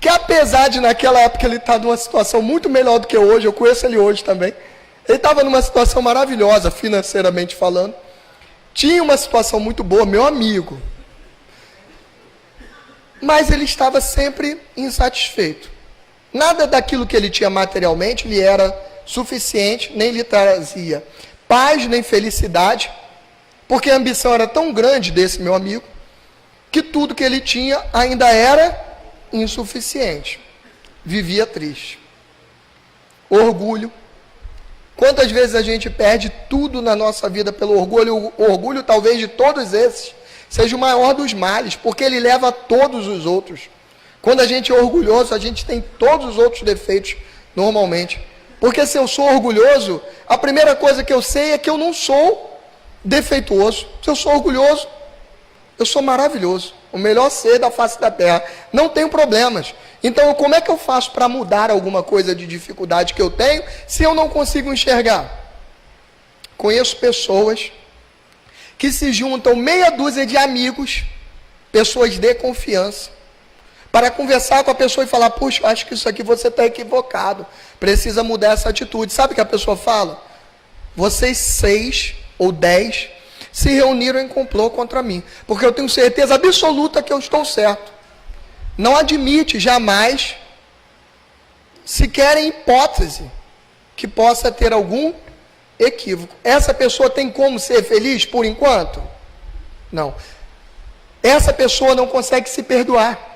que, apesar de naquela época ele estar numa situação muito melhor do que hoje, eu conheço ele hoje também, ele estava numa situação maravilhosa, financeiramente falando, tinha uma situação muito boa, meu amigo, mas ele estava sempre insatisfeito. Nada daquilo que ele tinha materialmente lhe era suficiente, nem lhe trazia paz, nem felicidade, porque a ambição era tão grande desse meu amigo, que tudo que ele tinha ainda era insuficiente. Vivia triste. Orgulho. Quantas vezes a gente perde tudo na nossa vida pelo orgulho? O orgulho, talvez, de todos esses, seja o maior dos males, porque ele leva a todos os outros. Quando a gente é orgulhoso, a gente tem todos os outros defeitos, normalmente. Porque se eu sou orgulhoso, a primeira coisa que eu sei é que eu não sou defeituoso. Se eu sou orgulhoso, eu sou maravilhoso. O melhor ser da face da terra. Não tenho problemas. Então, como é que eu faço para mudar alguma coisa de dificuldade que eu tenho, se eu não consigo enxergar? Conheço pessoas que se juntam meia dúzia de amigos, pessoas de confiança, para conversar com a pessoa e falar, puxa, acho que isso aqui você está equivocado, precisa mudar essa atitude. Sabe o que a pessoa fala? Vocês 6 ou 10 se reuniram em complô contra mim, porque eu tenho certeza absoluta que eu estou certo. Não admite jamais, sequer em hipótese, que possa ter algum equívoco. Essa pessoa tem como ser feliz por enquanto? Não. Essa pessoa não consegue se perdoar.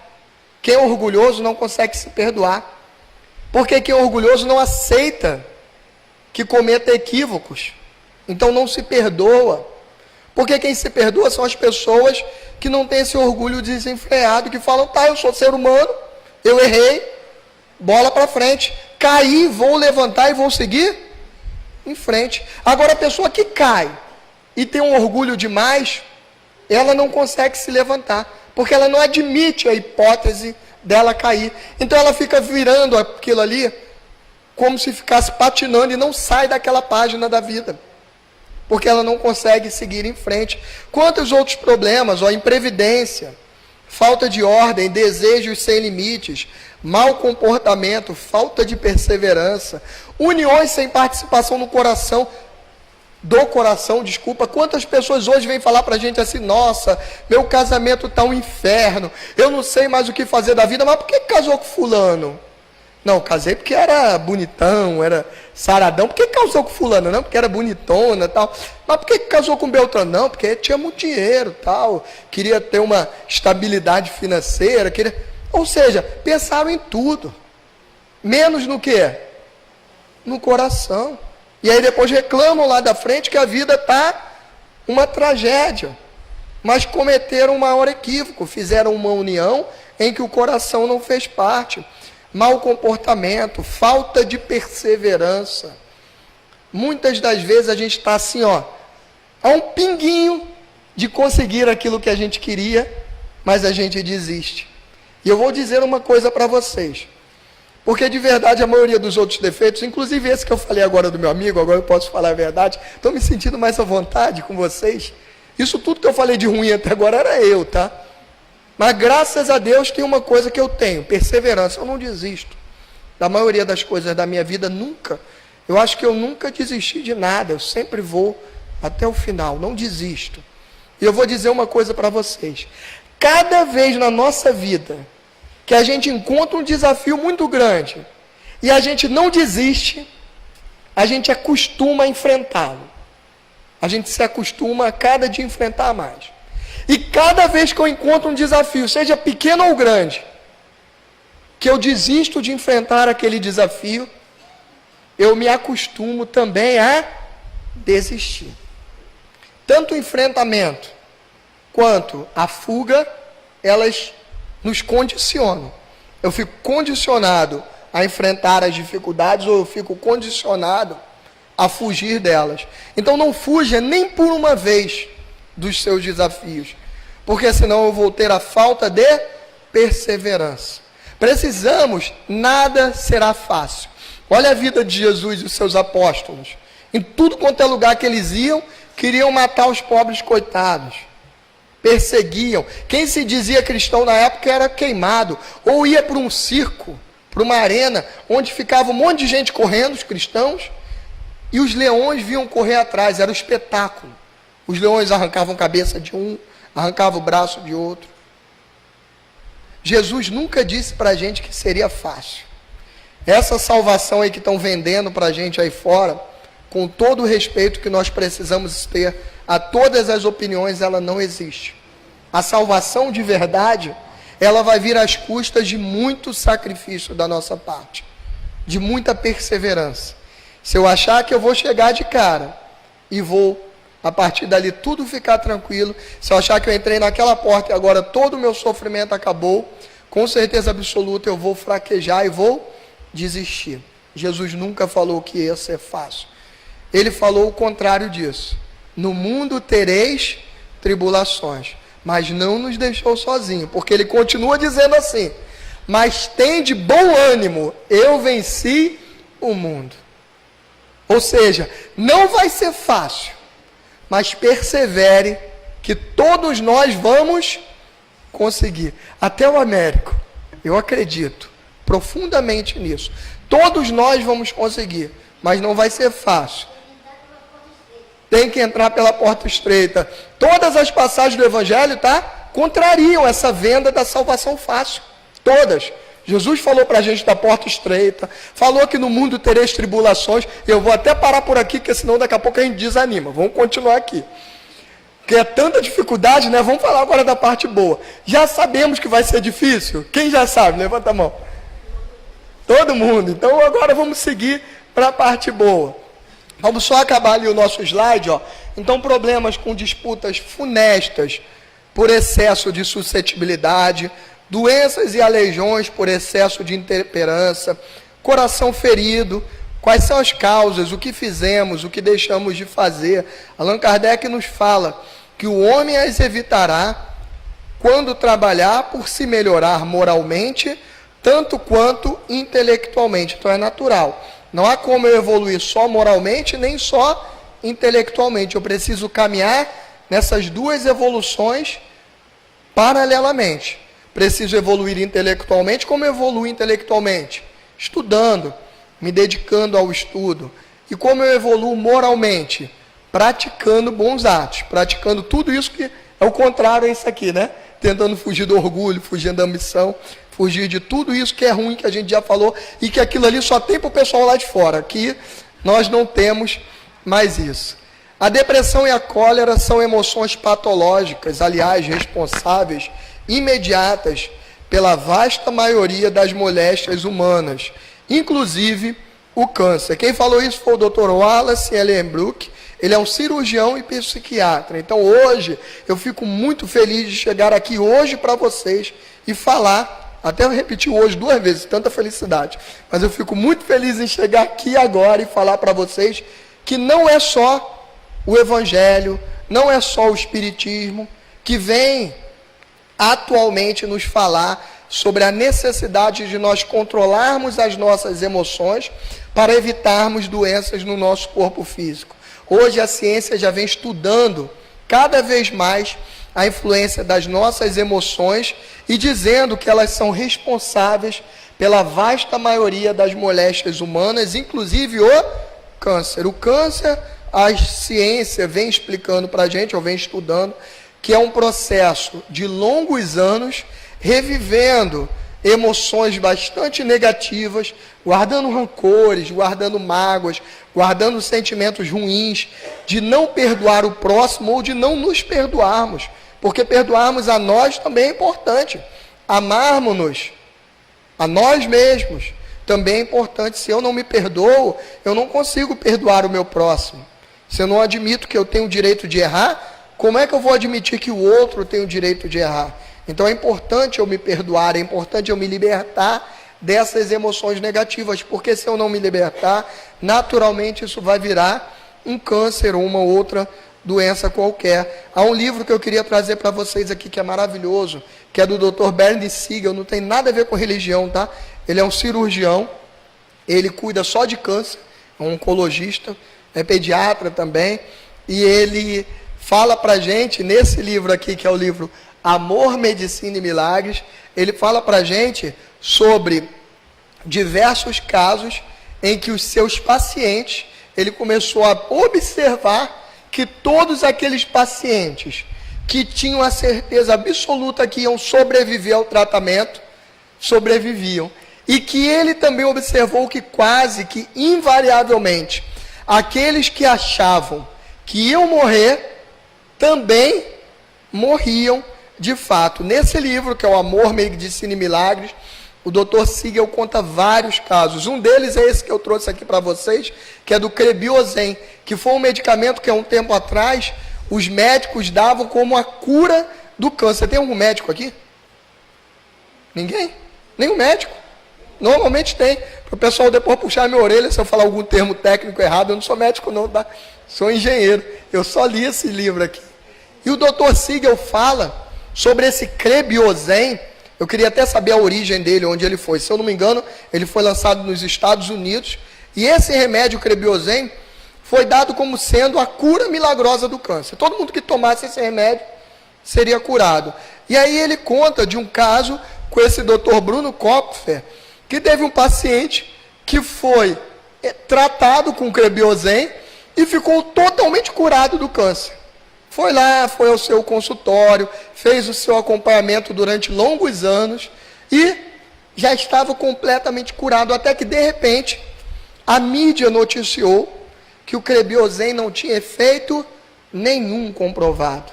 Quem é orgulhoso não consegue se perdoar. Porque quem é orgulhoso não aceita que cometa equívocos. Então não se perdoa. Porque quem se perdoa são as pessoas que não têm esse orgulho desenfreado, que falam, tá, eu sou ser humano, eu errei, bola para frente, caí, vou levantar e vou seguir em frente. Agora, a pessoa que cai e tem um orgulho demais, ela não consegue se levantar, porque ela não admite a hipótese dela cair. Então ela fica virando aquilo ali como se ficasse patinando e não sai daquela página da vida, porque ela não consegue seguir em frente. Quantos outros problemas, imprevidência, falta de ordem, desejos sem limites, mau comportamento, falta de perseverança, uniões sem participação no coração, quantas pessoas hoje vêm falar para a gente assim: nossa, meu casamento está um inferno, eu não sei mais o que fazer da vida. Mas por que casou com fulano? Não, casei porque era bonitão, era saradão. Por que casou com fulano? Não, porque era bonitona, tal. Mas por que casou com Beltrano? Não, porque tinha muito dinheiro, tal, queria ter uma estabilidade financeira, ou seja, pensaram em tudo, menos no quê? No coração. E aí depois reclamam lá da frente que a vida está uma tragédia. Mas cometeram um maior equívoco, fizeram uma união em que o coração não fez parte. Mau comportamento, falta de perseverança. Muitas das vezes a gente está assim, a um pinguinho de conseguir aquilo que a gente queria, mas a gente desiste. E eu vou dizer uma coisa para vocês. Porque de verdade a maioria dos outros defeitos, inclusive esse que eu falei agora do meu amigo, agora eu posso falar a verdade, estou me sentindo mais à vontade com vocês. Isso tudo que eu falei de ruim até agora era eu, tá? Mas graças a Deus tem uma coisa que eu tenho: perseverança. Eu não desisto da maioria das coisas da minha vida, nunca. Eu acho que eu nunca desisti de nada, eu sempre vou até o final, não desisto. E eu vou dizer uma coisa para vocês: cada vez na nossa vida que a gente encontra um desafio muito grande e a gente não desiste, a gente acostuma a enfrentá-lo. A gente se acostuma a cada dia enfrentar mais. E cada vez que eu encontro um desafio, seja pequeno ou grande, que eu desisto de enfrentar aquele desafio, eu me acostumo também a desistir. Tanto o enfrentamento quanto a fuga, elas nos condicionam. Eu fico condicionado a enfrentar as dificuldades, ou eu fico condicionado a fugir delas. Então não fuja nem por uma vez dos seus desafios, porque senão eu vou ter a falta de perseverança. Precisamos, nada será fácil. Olha a vida de Jesus e os seus apóstolos. Em tudo quanto é lugar que eles iam, queriam matar os pobres coitados. Perseguiam. Quem se dizia cristão na época era queimado, ou ia para um circo, para uma arena, onde ficava um monte de gente correndo, os cristãos, e os leões vinham correr atrás, era o espetáculo. Os leões arrancavam a cabeça de um, arrancavam o braço de outro. Jesus nunca disse para a gente que seria fácil. Essa salvação aí que estão vendendo para a gente aí fora, com todo o respeito que nós precisamos ter a todas as opiniões, ela não existe. A salvação de verdade, ela vai vir às custas de muito sacrifício da nossa parte, de muita perseverança. Se eu achar que eu vou chegar de cara e vou, a partir dali, tudo ficar tranquilo, se eu achar que eu entrei naquela porta e agora todo o meu sofrimento acabou, com certeza absoluta eu vou fraquejar e vou desistir. Jesus nunca falou que ia ser fácil. Ele falou o contrário disso. No mundo tereis tribulações, mas não nos deixou sozinhos, porque ele continua dizendo assim: mas tende bom ânimo, eu venci o mundo. Ou seja, não vai ser fácil, mas persevere, que todos nós vamos conseguir. Até o Américo, eu acredito profundamente nisso. Todos nós vamos conseguir, mas não vai ser fácil. Tem que entrar pela porta estreita. Todas as passagens do Evangelho, contrariam essa venda da salvação fácil. Todas. Jesus falou para a gente da porta estreita, falou que no mundo tereis tribulações. Eu vou até parar por aqui, porque senão daqui a pouco a gente desanima. Vamos continuar aqui. Porque é tanta dificuldade, né? Vamos falar agora da parte boa. Já sabemos que vai ser difícil? Quem já sabe? Levanta a mão. Todo mundo. Então agora vamos seguir para a parte boa. Vamos só acabar ali o nosso slide, Então, problemas com disputas funestas por excesso de suscetibilidade, doenças e aleijões por excesso de intemperança, coração ferido, Quais são as causas, o que fizemos, o que deixamos de fazer. Allan Kardec nos fala que o homem as evitará quando trabalhar por se melhorar moralmente, tanto quanto intelectualmente. Então é natural. Não há como eu evoluir só moralmente, nem só intelectualmente. Eu preciso caminhar nessas duas evoluções paralelamente. Preciso evoluir intelectualmente. Como eu evoluo intelectualmente? Estudando, me dedicando ao estudo. E como eu evoluo moralmente? Praticando bons atos, praticando tudo isso que é o contrário a isso aqui, né? Tentando fugir do orgulho, fugindo da ambição, fugir de tudo isso que é ruim, que a gente já falou, e que aquilo ali só tem para o pessoal lá de fora. Aqui nós não temos mais isso. A depressão e a cólera são emoções patológicas, aliás, responsáveis, imediatas, pela vasta maioria das moléstias humanas, inclusive o câncer. Quem falou isso foi o Dr. Wallace Ellenbrook. Ele é um cirurgião e psiquiatra. Então hoje eu fico muito feliz de chegar aqui hoje para vocês e falar, até eu repeti hoje 2 vezes, tanta felicidade, mas eu fico muito feliz em chegar aqui agora e falar para vocês que não é só o Evangelho, não é só o Espiritismo que vem atualmente nos falar sobre a necessidade de nós controlarmos as nossas emoções para evitarmos doenças no nosso corpo físico. Hoje a ciência já vem estudando cada vez mais a influência das nossas emoções e dizendo que elas são responsáveis pela vasta maioria das moléstias humanas, inclusive o câncer. O câncer, a ciência vem explicando para a gente, ou vem estudando, que é um processo de longos anos revivendo emoções bastante negativas, guardando rancores, guardando mágoas, guardando sentimentos ruins, de não perdoar o próximo ou de não nos perdoarmos, porque perdoarmos a nós também é importante. Amarmos-nos a nós mesmos também é importante. Se eu não me perdoo, eu não consigo perdoar o meu próximo. Se eu não admito que eu tenho o direito de errar, como é que eu vou admitir que o outro tem o direito de errar? Então é importante eu me perdoar, é importante eu me libertar dessas emoções negativas, porque se eu não me libertar, naturalmente isso vai virar um câncer ou uma outra doença qualquer. Há um livro que eu queria trazer para vocês aqui, que é maravilhoso, que é do Dr. Bernd Siegel, não tem nada a ver com religião, tá? Ele é um cirurgião, ele cuida só de câncer, é um oncologista, é pediatra também, e ele fala para a gente, nesse livro aqui, que é o livro Amor, Medicina e Milagres, ele fala para a gente sobre diversos casos em que os seus pacientes, ele começou a observar que todos aqueles pacientes que tinham a certeza absoluta que iam sobreviver ao tratamento, sobreviviam. E que ele também observou que quase que invariavelmente, aqueles que achavam que iam morrer, também morriam de fato. Nesse livro, que é o Amor, Medicina e Milagres, o Dr. Siegel conta vários casos. Um deles é esse que eu trouxe aqui para vocês, que é do Crebiozen, que foi um medicamento que há um tempo atrás os médicos davam como a cura do câncer. Tem algum médico aqui? Ninguém? Nenhum médico? Normalmente tem. Para o pessoal depois puxar minha orelha se eu falar algum termo técnico errado. Eu não sou médico não, tá? Sou engenheiro. Eu só li esse livro aqui. E o Dr. Siegel fala sobre esse Crebiozen. Eu queria até saber a origem dele, onde ele foi. Se eu não me engano, ele foi lançado nos Estados Unidos. E esse remédio, Crebiozen, foi dado como sendo a cura milagrosa do câncer. Todo mundo que tomasse esse remédio seria curado. E aí ele conta de um caso com esse Dr. Bruno Kopfer, que teve um paciente que foi tratado com Crebiozen e ficou totalmente curado do câncer. Foi lá, foi ao seu consultório, fez o seu acompanhamento durante longos anos e já estava completamente curado, até que de repente a mídia noticiou que o Crebiozen não tinha efeito nenhum comprovado.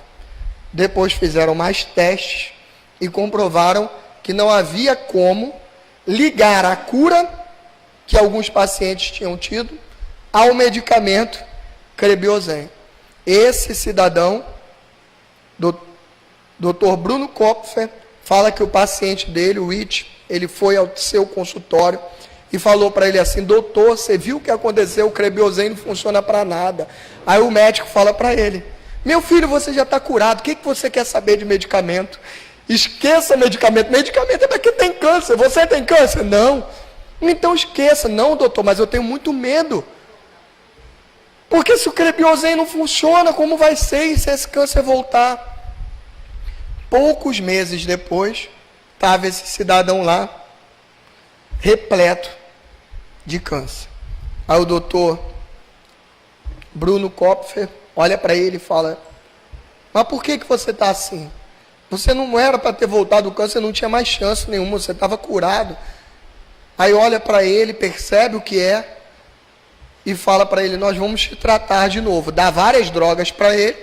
Depois fizeram mais testes e comprovaram que não havia como ligar a cura que alguns pacientes tinham tido ao medicamento Crebiozen. Esse cidadão, Dr. Bruno Kopfer, fala que o paciente dele, o It, ele foi ao seu consultório, e falou para ele assim: doutor, você viu o que aconteceu? O Crebiozen não funciona para nada. Aí o médico fala para ele: meu filho, você já está curado, o que você quer saber de medicamento? Esqueça medicamento, medicamento é para quem tem câncer. Você tem câncer? Não. Então esqueça. Não, doutor, mas eu tenho muito medo. Porque se o Crebiozen não funciona, como vai ser? E se esse câncer voltar? Poucos meses depois, estava esse cidadão lá, repleto de câncer. Aí o doutor Bruno Kopfer olha para ele e fala: mas por que você está assim? Você não era para ter voltado do câncer, não tinha mais chance nenhuma, você estava curado. Aí olha para ele, percebe o que é, e fala para ele: nós vamos te tratar de novo. Dá várias drogas para ele,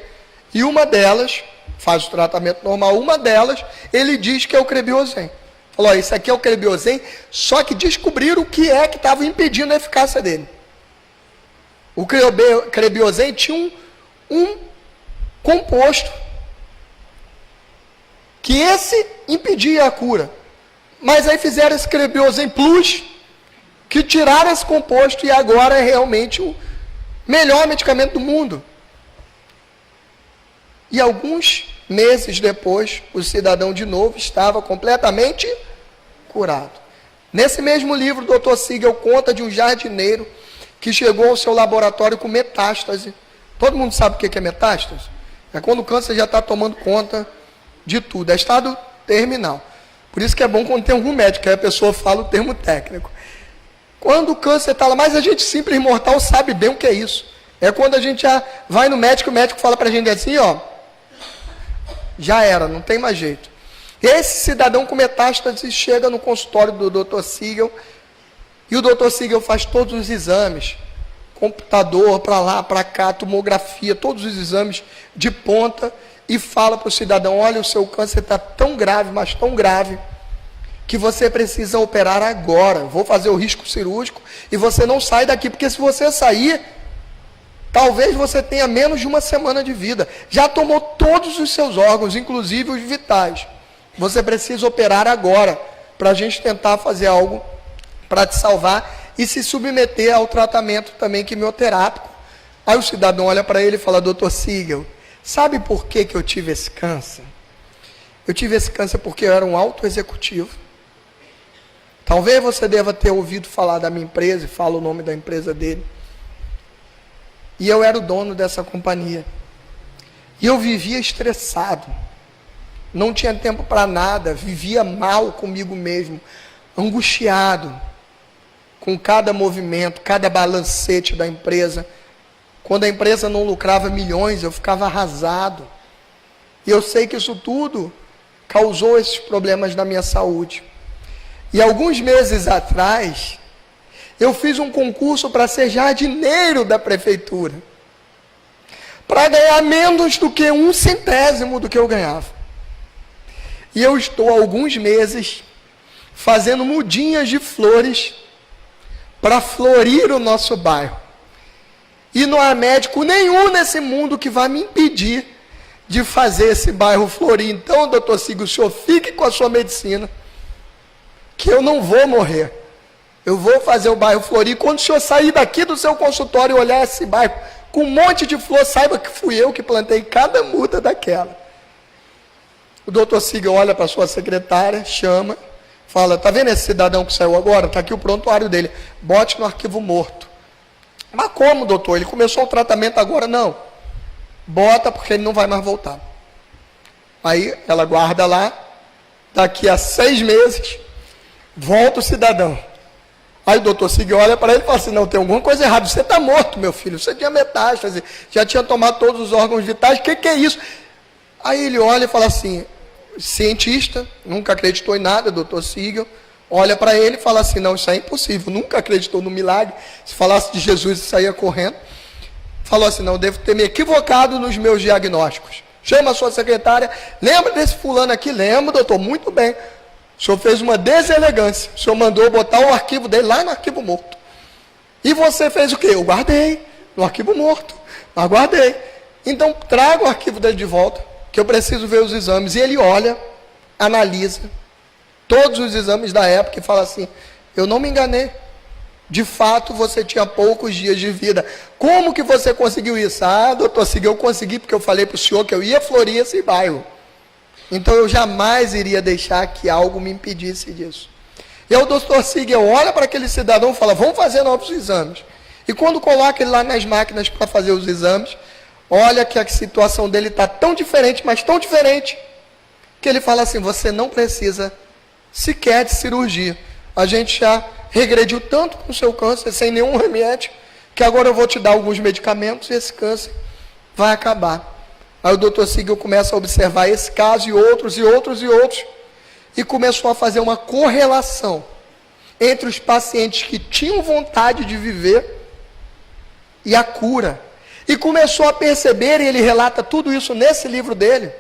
e uma delas, faz o tratamento normal, uma delas, ele diz que é o Crebiozen. Falou: isso aqui é o Crebiozen, só que descobriram o que é que estava impedindo a eficácia dele. O Crebiozen tinha um composto que esse impedia a cura. Mas aí fizeram esse Crebiozen Plus, que tiraram esse composto e agora é realmente o melhor medicamento do mundo. E alguns meses depois, o cidadão de novo estava completamente curado. Nesse mesmo livro, o Dr. Siegel conta de um jardineiro que chegou ao seu laboratório com metástase. Todo mundo sabe o que é metástase? É quando o câncer já está tomando conta de tudo. É estado terminal. Por isso que é bom quando tem algum médico, aí a pessoa fala o termo técnico. Quando o câncer está lá, mas a gente simples mortal sabe bem o que é isso. É quando a gente já vai no médico, o médico fala para a gente assim, ó, já era, não tem mais jeito. Esse cidadão com metástase chega no consultório do Dr. Siegel, e o Dr. Siegel faz todos os exames, computador, para lá, para cá, tomografia, todos os exames de ponta, e fala para o cidadão: olha, o seu câncer está tão grave, mas tão grave, que você precisa operar agora. Vou fazer o risco cirúrgico, e você não sai daqui, porque se você sair, talvez você tenha menos de uma semana de vida. Já tomou todos os seus órgãos, inclusive os vitais. Você precisa operar agora, para a gente tentar fazer algo para te salvar e se submeter ao tratamento também quimioterápico. Aí o cidadão olha para ele e fala: doutor Siegel, sabe por que eu tive esse câncer? Eu tive esse câncer porque eu era um alto executivo. Talvez você deva ter ouvido falar da minha empresa, e fala o nome da empresa dele. E eu era o dono dessa companhia. E eu vivia estressado. Não tinha tempo para nada. Vivia mal comigo mesmo. Angustiado. Com cada movimento, cada balancete da empresa. Quando a empresa não lucrava milhões, eu ficava arrasado. E eu sei que isso tudo causou esses problemas na minha saúde. E alguns meses atrás, eu fiz um concurso para ser jardineiro da prefeitura, para ganhar menos do que 1/100º do que eu ganhava. E eu estou há alguns meses fazendo mudinhas de flores para florir o nosso bairro. E não há médico nenhum nesse mundo que vai me impedir de fazer esse bairro florir. Então, doutor Siegel, o senhor fique com a sua medicina, que eu não vou morrer. Eu vou fazer o bairro florir. Quando o senhor sair daqui do seu consultório e olhar esse bairro com um monte de flor, saiba que fui eu que plantei cada muda daquela. O doutor Siegel olha para a sua secretária, chama, fala: tá vendo esse cidadão que saiu agora? Está aqui o prontuário dele. Bote no arquivo morto. Mas como, doutor? Ele começou o tratamento agora? Não. Bota, porque ele não vai mais voltar. Aí ela guarda lá. Daqui a 6 meses, volta o cidadão. Aí o doutor Siegel olha para ele e fala assim: não, tem alguma coisa errada. Você está morto, meu filho. Você tinha metástase. Já tinha tomado todos os órgãos vitais. O que é isso? Aí ele olha e fala assim: cientista, nunca acreditou em nada, doutor Siegel. Olha para ele e fala assim: não, isso é impossível, nunca acreditou no milagre. Se falasse de Jesus, saía correndo. Falou assim: não, devo ter me equivocado nos meus diagnósticos. Chama a sua secretária: lembra desse fulano aqui? Lembro, doutor, muito bem. O senhor fez uma deselegância. O senhor mandou botar o arquivo dele lá no arquivo morto. E você fez o quê? Eu guardei no arquivo morto. Mas guardei. Então, traga o arquivo dele de volta, que eu preciso ver os exames. E ele olha, analisa todos os exames da época e fala assim: eu não me enganei. de fato você tinha poucos dias de vida. Como que você conseguiu isso? Ah, doutor Sig, eu consegui porque eu falei para o senhor que eu ia florir esse bairro. Então eu jamais iria deixar que algo me impedisse disso. E o doutor Sig olha para aquele cidadão e fala, vamos fazer novos exames. E quando coloca ele lá nas máquinas para fazer os exames, olha que a situação dele está tão diferente, mas tão diferente, que ele fala assim, você não precisa sequer de cirurgia. A gente já regrediu tanto com o seu câncer, sem nenhum remédio, que agora eu vou te dar alguns medicamentos e esse câncer vai acabar. Aí o doutor Sigel começa a observar esse caso e outros, e outros, e outros, e começou a fazer uma correlação entre os pacientes que tinham vontade de viver e a cura. E começou a perceber, e ele relata tudo isso nesse livro dele.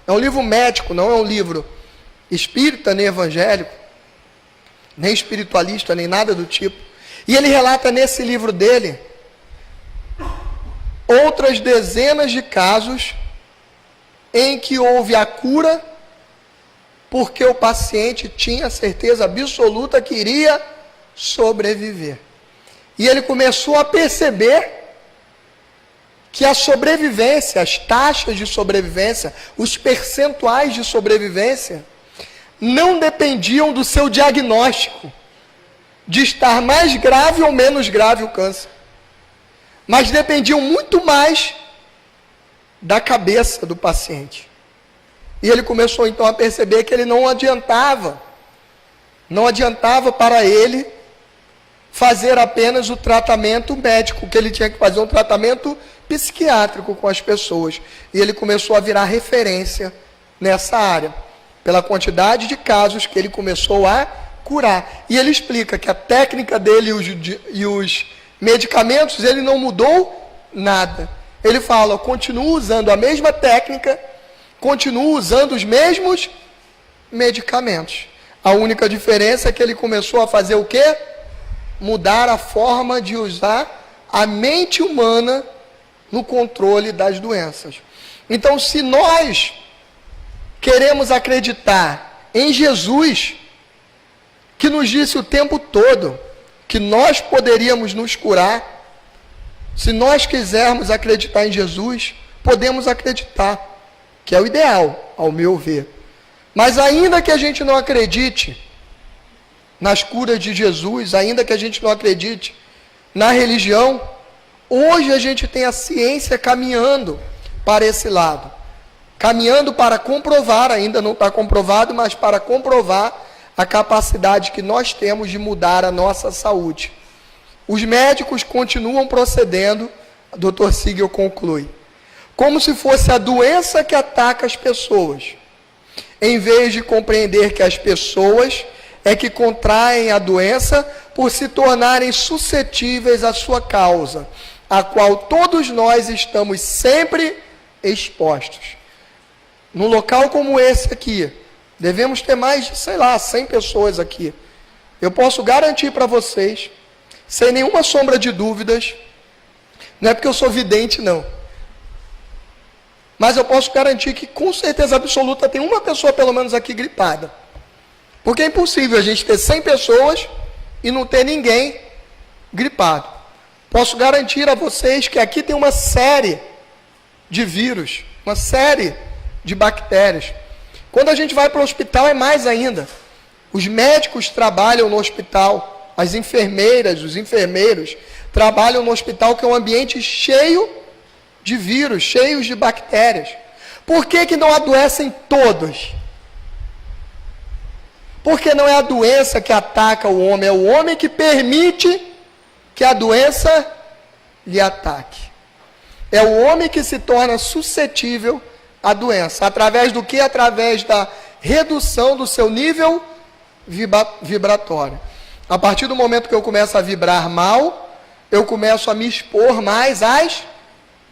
É um livro médico, não é um livro espírita, nem evangélico, nem espiritualista, nem nada do tipo. E ele relata nesse livro dele outras dezenas de casos em que houve a cura porque o paciente tinha certeza absoluta que iria sobreviver. E ele começou a perceber que a sobrevivência, as taxas de sobrevivência, os percentuais de sobrevivência, não dependiam do seu diagnóstico, de estar mais grave ou menos grave o câncer, mas dependiam muito mais da cabeça do paciente. E ele começou então a perceber que ele não adiantava para ele fazer apenas o tratamento médico, que ele tinha que fazer um tratamento psiquiátrico com as pessoas. E ele começou a virar referência nessa área, pela quantidade de casos que ele começou a curar. E ele explica que a técnica dele e os medicamentos, ele não mudou nada. Ele fala, eu continuo usando a mesma técnica, continuo usando os mesmos medicamentos. A única diferença é que ele começou a fazer o quê? Mudar a forma de usar a mente humana no controle das doenças. Então, se nós queremos acreditar em Jesus, que nos disse o tempo todo que nós poderíamos nos curar, se nós quisermos acreditar em Jesus, podemos acreditar, que é o ideal, ao meu ver. Mas ainda que a gente não acredite nas curas de Jesus, ainda que a gente não acredite na religião, hoje a gente tem a ciência caminhando para esse lado, caminhando para comprovar, ainda não está comprovado, mas para comprovar a capacidade que nós temos de mudar a nossa saúde. Os médicos continuam procedendo, o Dr. Sigel conclui, como se fosse a doença que ataca as pessoas, em vez de compreender que as pessoas é que contraem a doença por se tornarem suscetíveis à sua causa, a qual todos nós estamos sempre expostos. Num local como esse aqui, devemos ter mais de, 100 pessoas aqui. Eu posso garantir para vocês, sem nenhuma sombra de dúvidas, não é porque eu sou vidente, não, mas eu posso garantir que com certeza absoluta tem uma pessoa pelo menos aqui gripada. Porque é impossível a gente ter 100 pessoas e não ter ninguém gripado. Posso garantir a vocês que aqui tem uma série de vírus, uma série de bactérias. Quando a gente vai para o hospital é mais ainda. Os médicos trabalham no hospital, as enfermeiras, os enfermeiros trabalham no hospital, que é um ambiente cheio de vírus, cheios de bactérias. Por que não adoecem todos? Porque não é a doença que ataca o homem, é o homem que permite que a doença lhe ataque. É o homem que se torna suscetível à doença. Através do que? Através da redução do seu nível vibratório. A partir do momento que eu começo a vibrar mal, eu começo a me expor mais às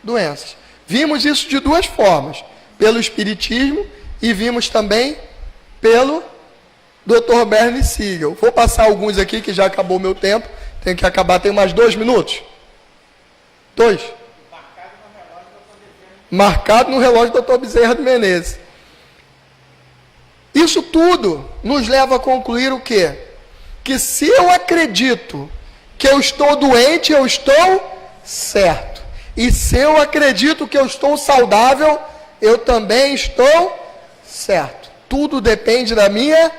doenças. Vimos isso de duas formas, pelo Espiritismo e vimos também pelo Dr. Bernie Siegel. Vou passar alguns aqui que já acabou o meu tempo, tem que acabar, tem mais 2 minutos. 2. Marcado no relógio do Dr. Bezerra de Menezes. Isso tudo nos leva a concluir o quê? Que se eu acredito que eu estou doente, eu estou certo. E se eu acredito que eu estou saudável, eu também estou certo. Tudo depende da minha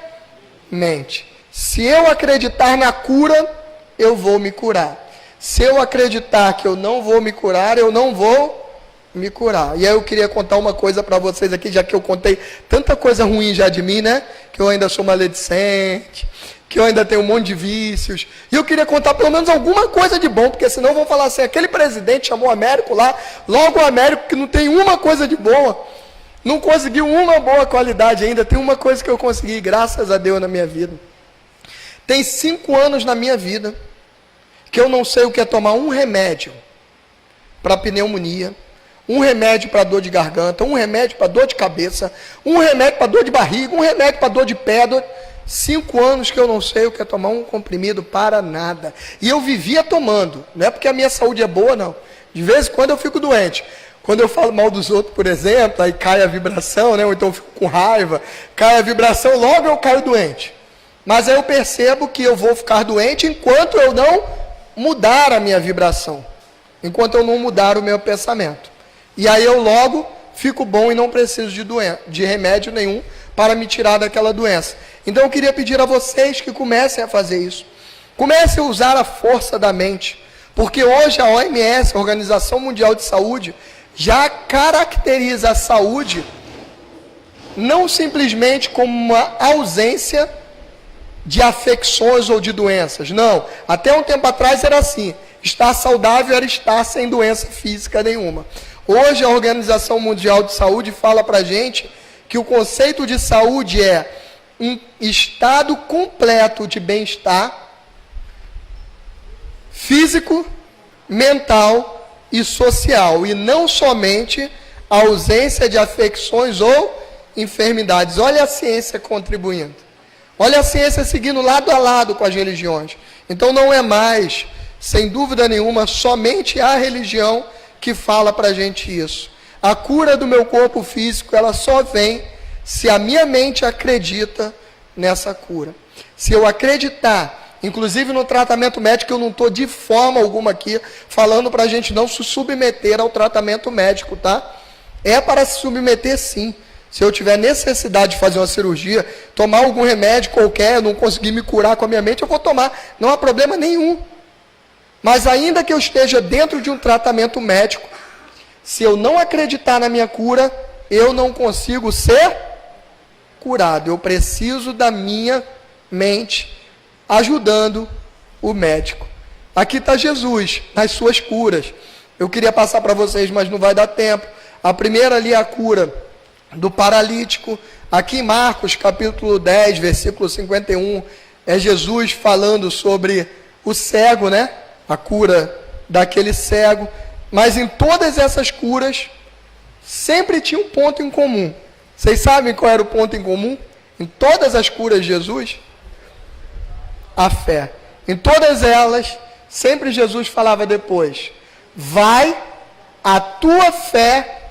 mente. Se eu acreditar na cura, eu vou me curar. Se eu acreditar que eu não vou me curar, eu não vou me curar. E aí eu queria contar uma coisa para vocês aqui, já que eu contei tanta coisa ruim já de mim, né? Que eu ainda sou maledicente, que eu ainda tenho um monte de vícios. E eu queria contar pelo menos alguma coisa de bom, porque senão vão falar assim, aquele presidente chamou o Américo lá, logo o Américo que não tem uma coisa de boa, não conseguiu uma boa qualidade ainda, tem uma coisa que eu consegui, graças a Deus, na minha vida. Tem 5 anos na minha vida que eu não sei o que é tomar um remédio para pneumonia, um remédio para dor de garganta, um remédio para dor de cabeça, um remédio para dor de barriga, um remédio para dor de pé. 5 anos que eu não sei o que é tomar um comprimido para nada. E eu vivia tomando, não é porque a minha saúde é boa, não. De vez em quando eu fico doente. Quando eu falo mal dos outros, por exemplo, aí cai a vibração, né? Ou então eu fico com raiva, cai a vibração, logo eu caio doente. Mas aí eu percebo que eu vou ficar doente enquanto eu não mudar a minha vibração, enquanto eu não mudar o meu pensamento. E aí eu logo fico bom e não preciso de remédio nenhum para me tirar daquela doença. Então eu queria pedir a vocês que comecem a fazer isso. Comecem a usar a força da mente, porque hoje a OMS, a Organização Mundial de Saúde, já caracteriza a saúde não simplesmente como uma ausência de afecções ou de doenças. Não, até um tempo atrás era assim, estar saudável era estar sem doença física nenhuma. Hoje a Organização Mundial de Saúde fala para a gente que o conceito de saúde é um estado completo de bem-estar físico, mental e social, e não somente a ausência de afecções ou enfermidades. Olha a ciência contribuindo. Olha a ciência seguindo lado a lado com as religiões. Então não é mais, sem dúvida nenhuma, somente a religião que fala para a gente isso. A cura do meu corpo físico, ela só vem se a minha mente acredita nessa cura. Se eu acreditar, inclusive no tratamento médico, eu não estou de forma alguma aqui falando para a gente não se submeter ao tratamento médico, tá? É para se submeter sim. Se eu tiver necessidade de fazer uma cirurgia, tomar algum remédio qualquer, não conseguir me curar com a minha mente, eu vou tomar. Não há problema nenhum. Mas ainda que eu esteja dentro de um tratamento médico, se eu não acreditar na minha cura, eu não consigo ser curado. Eu preciso da minha mente ajudando o médico. Aqui está Jesus, nas suas curas. Eu queria passar para vocês, mas não vai dar tempo. A primeira ali é a cura do paralítico. Aqui em Marcos, capítulo 10, versículo 51, é Jesus falando sobre o cego, né? A cura daquele cego. Mas em todas essas curas, sempre tinha um ponto em comum. Vocês sabem qual era o ponto em comum? Em todas as curas de Jesus? A fé. Em todas elas, sempre Jesus falava depois: vai, a tua fé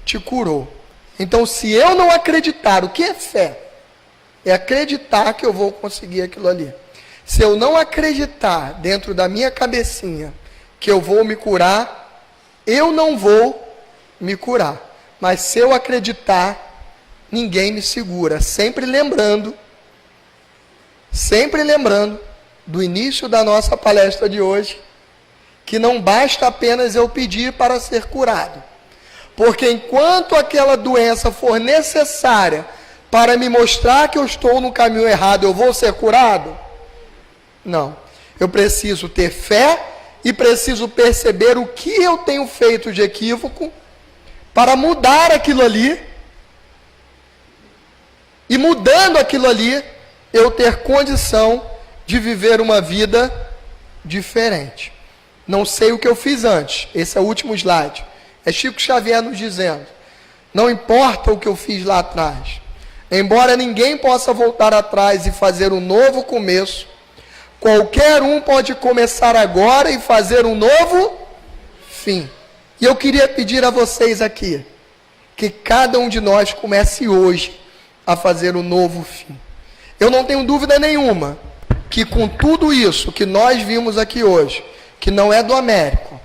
te curou. Então, se eu não acreditar, o que é fé? É acreditar que eu vou conseguir aquilo ali. Se eu não acreditar dentro da minha cabecinha que eu vou me curar, eu não vou me curar. Mas se eu acreditar, ninguém me segura. Sempre lembrando do início da nossa palestra de hoje, que não basta apenas eu pedir para ser curado. Porque enquanto aquela doença for necessária para me mostrar que eu estou no caminho errado, eu vou ser curado? Não. Eu preciso ter fé e preciso perceber o que eu tenho feito de equívoco para mudar aquilo ali. E mudando aquilo ali, eu ter condição de viver uma vida diferente. Não sei o que eu fiz antes. Esse é o último slide. É Chico Xavier nos dizendo: não importa o que eu fiz lá atrás. Embora ninguém possa voltar atrás e fazer um novo começo, qualquer um pode começar agora e fazer um novo fim. E eu queria pedir a vocês aqui, que cada um de nós comece hoje a fazer um novo fim. Eu não tenho dúvida nenhuma que com tudo isso que nós vimos aqui hoje, que não é do Américo,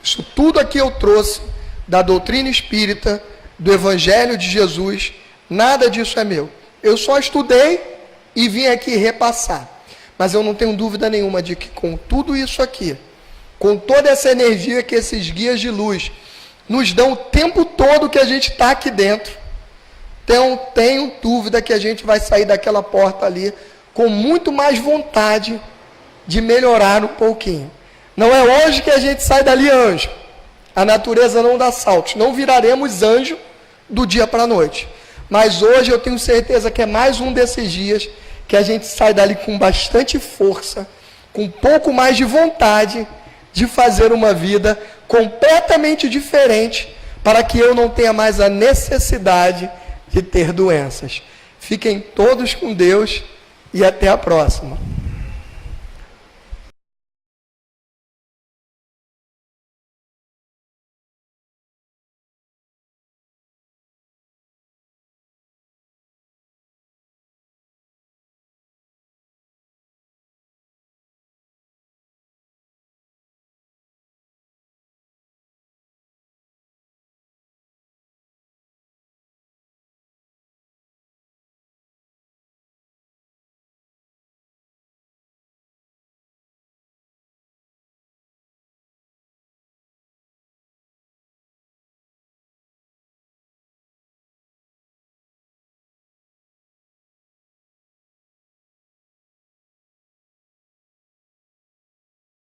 isso tudo aqui eu trouxe da doutrina espírita, do Evangelho de Jesus, nada disso é meu. Eu só estudei e vim aqui repassar. Mas eu não tenho dúvida nenhuma de que com tudo isso aqui, com toda essa energia que esses guias de luz nos dão o tempo todo que a gente está aqui dentro, tenho dúvida que a gente vai sair daquela porta ali com muito mais vontade de melhorar um pouquinho. Não é hoje que a gente sai dali anjo. A natureza não dá saltos. Não viraremos anjo do dia para a noite. Mas hoje eu tenho certeza que é mais um desses dias que a gente sai dali com bastante força, com um pouco mais de vontade de fazer uma vida completamente diferente, para que eu não tenha mais a necessidade de ter doenças. Fiquem todos com Deus e até a próxima.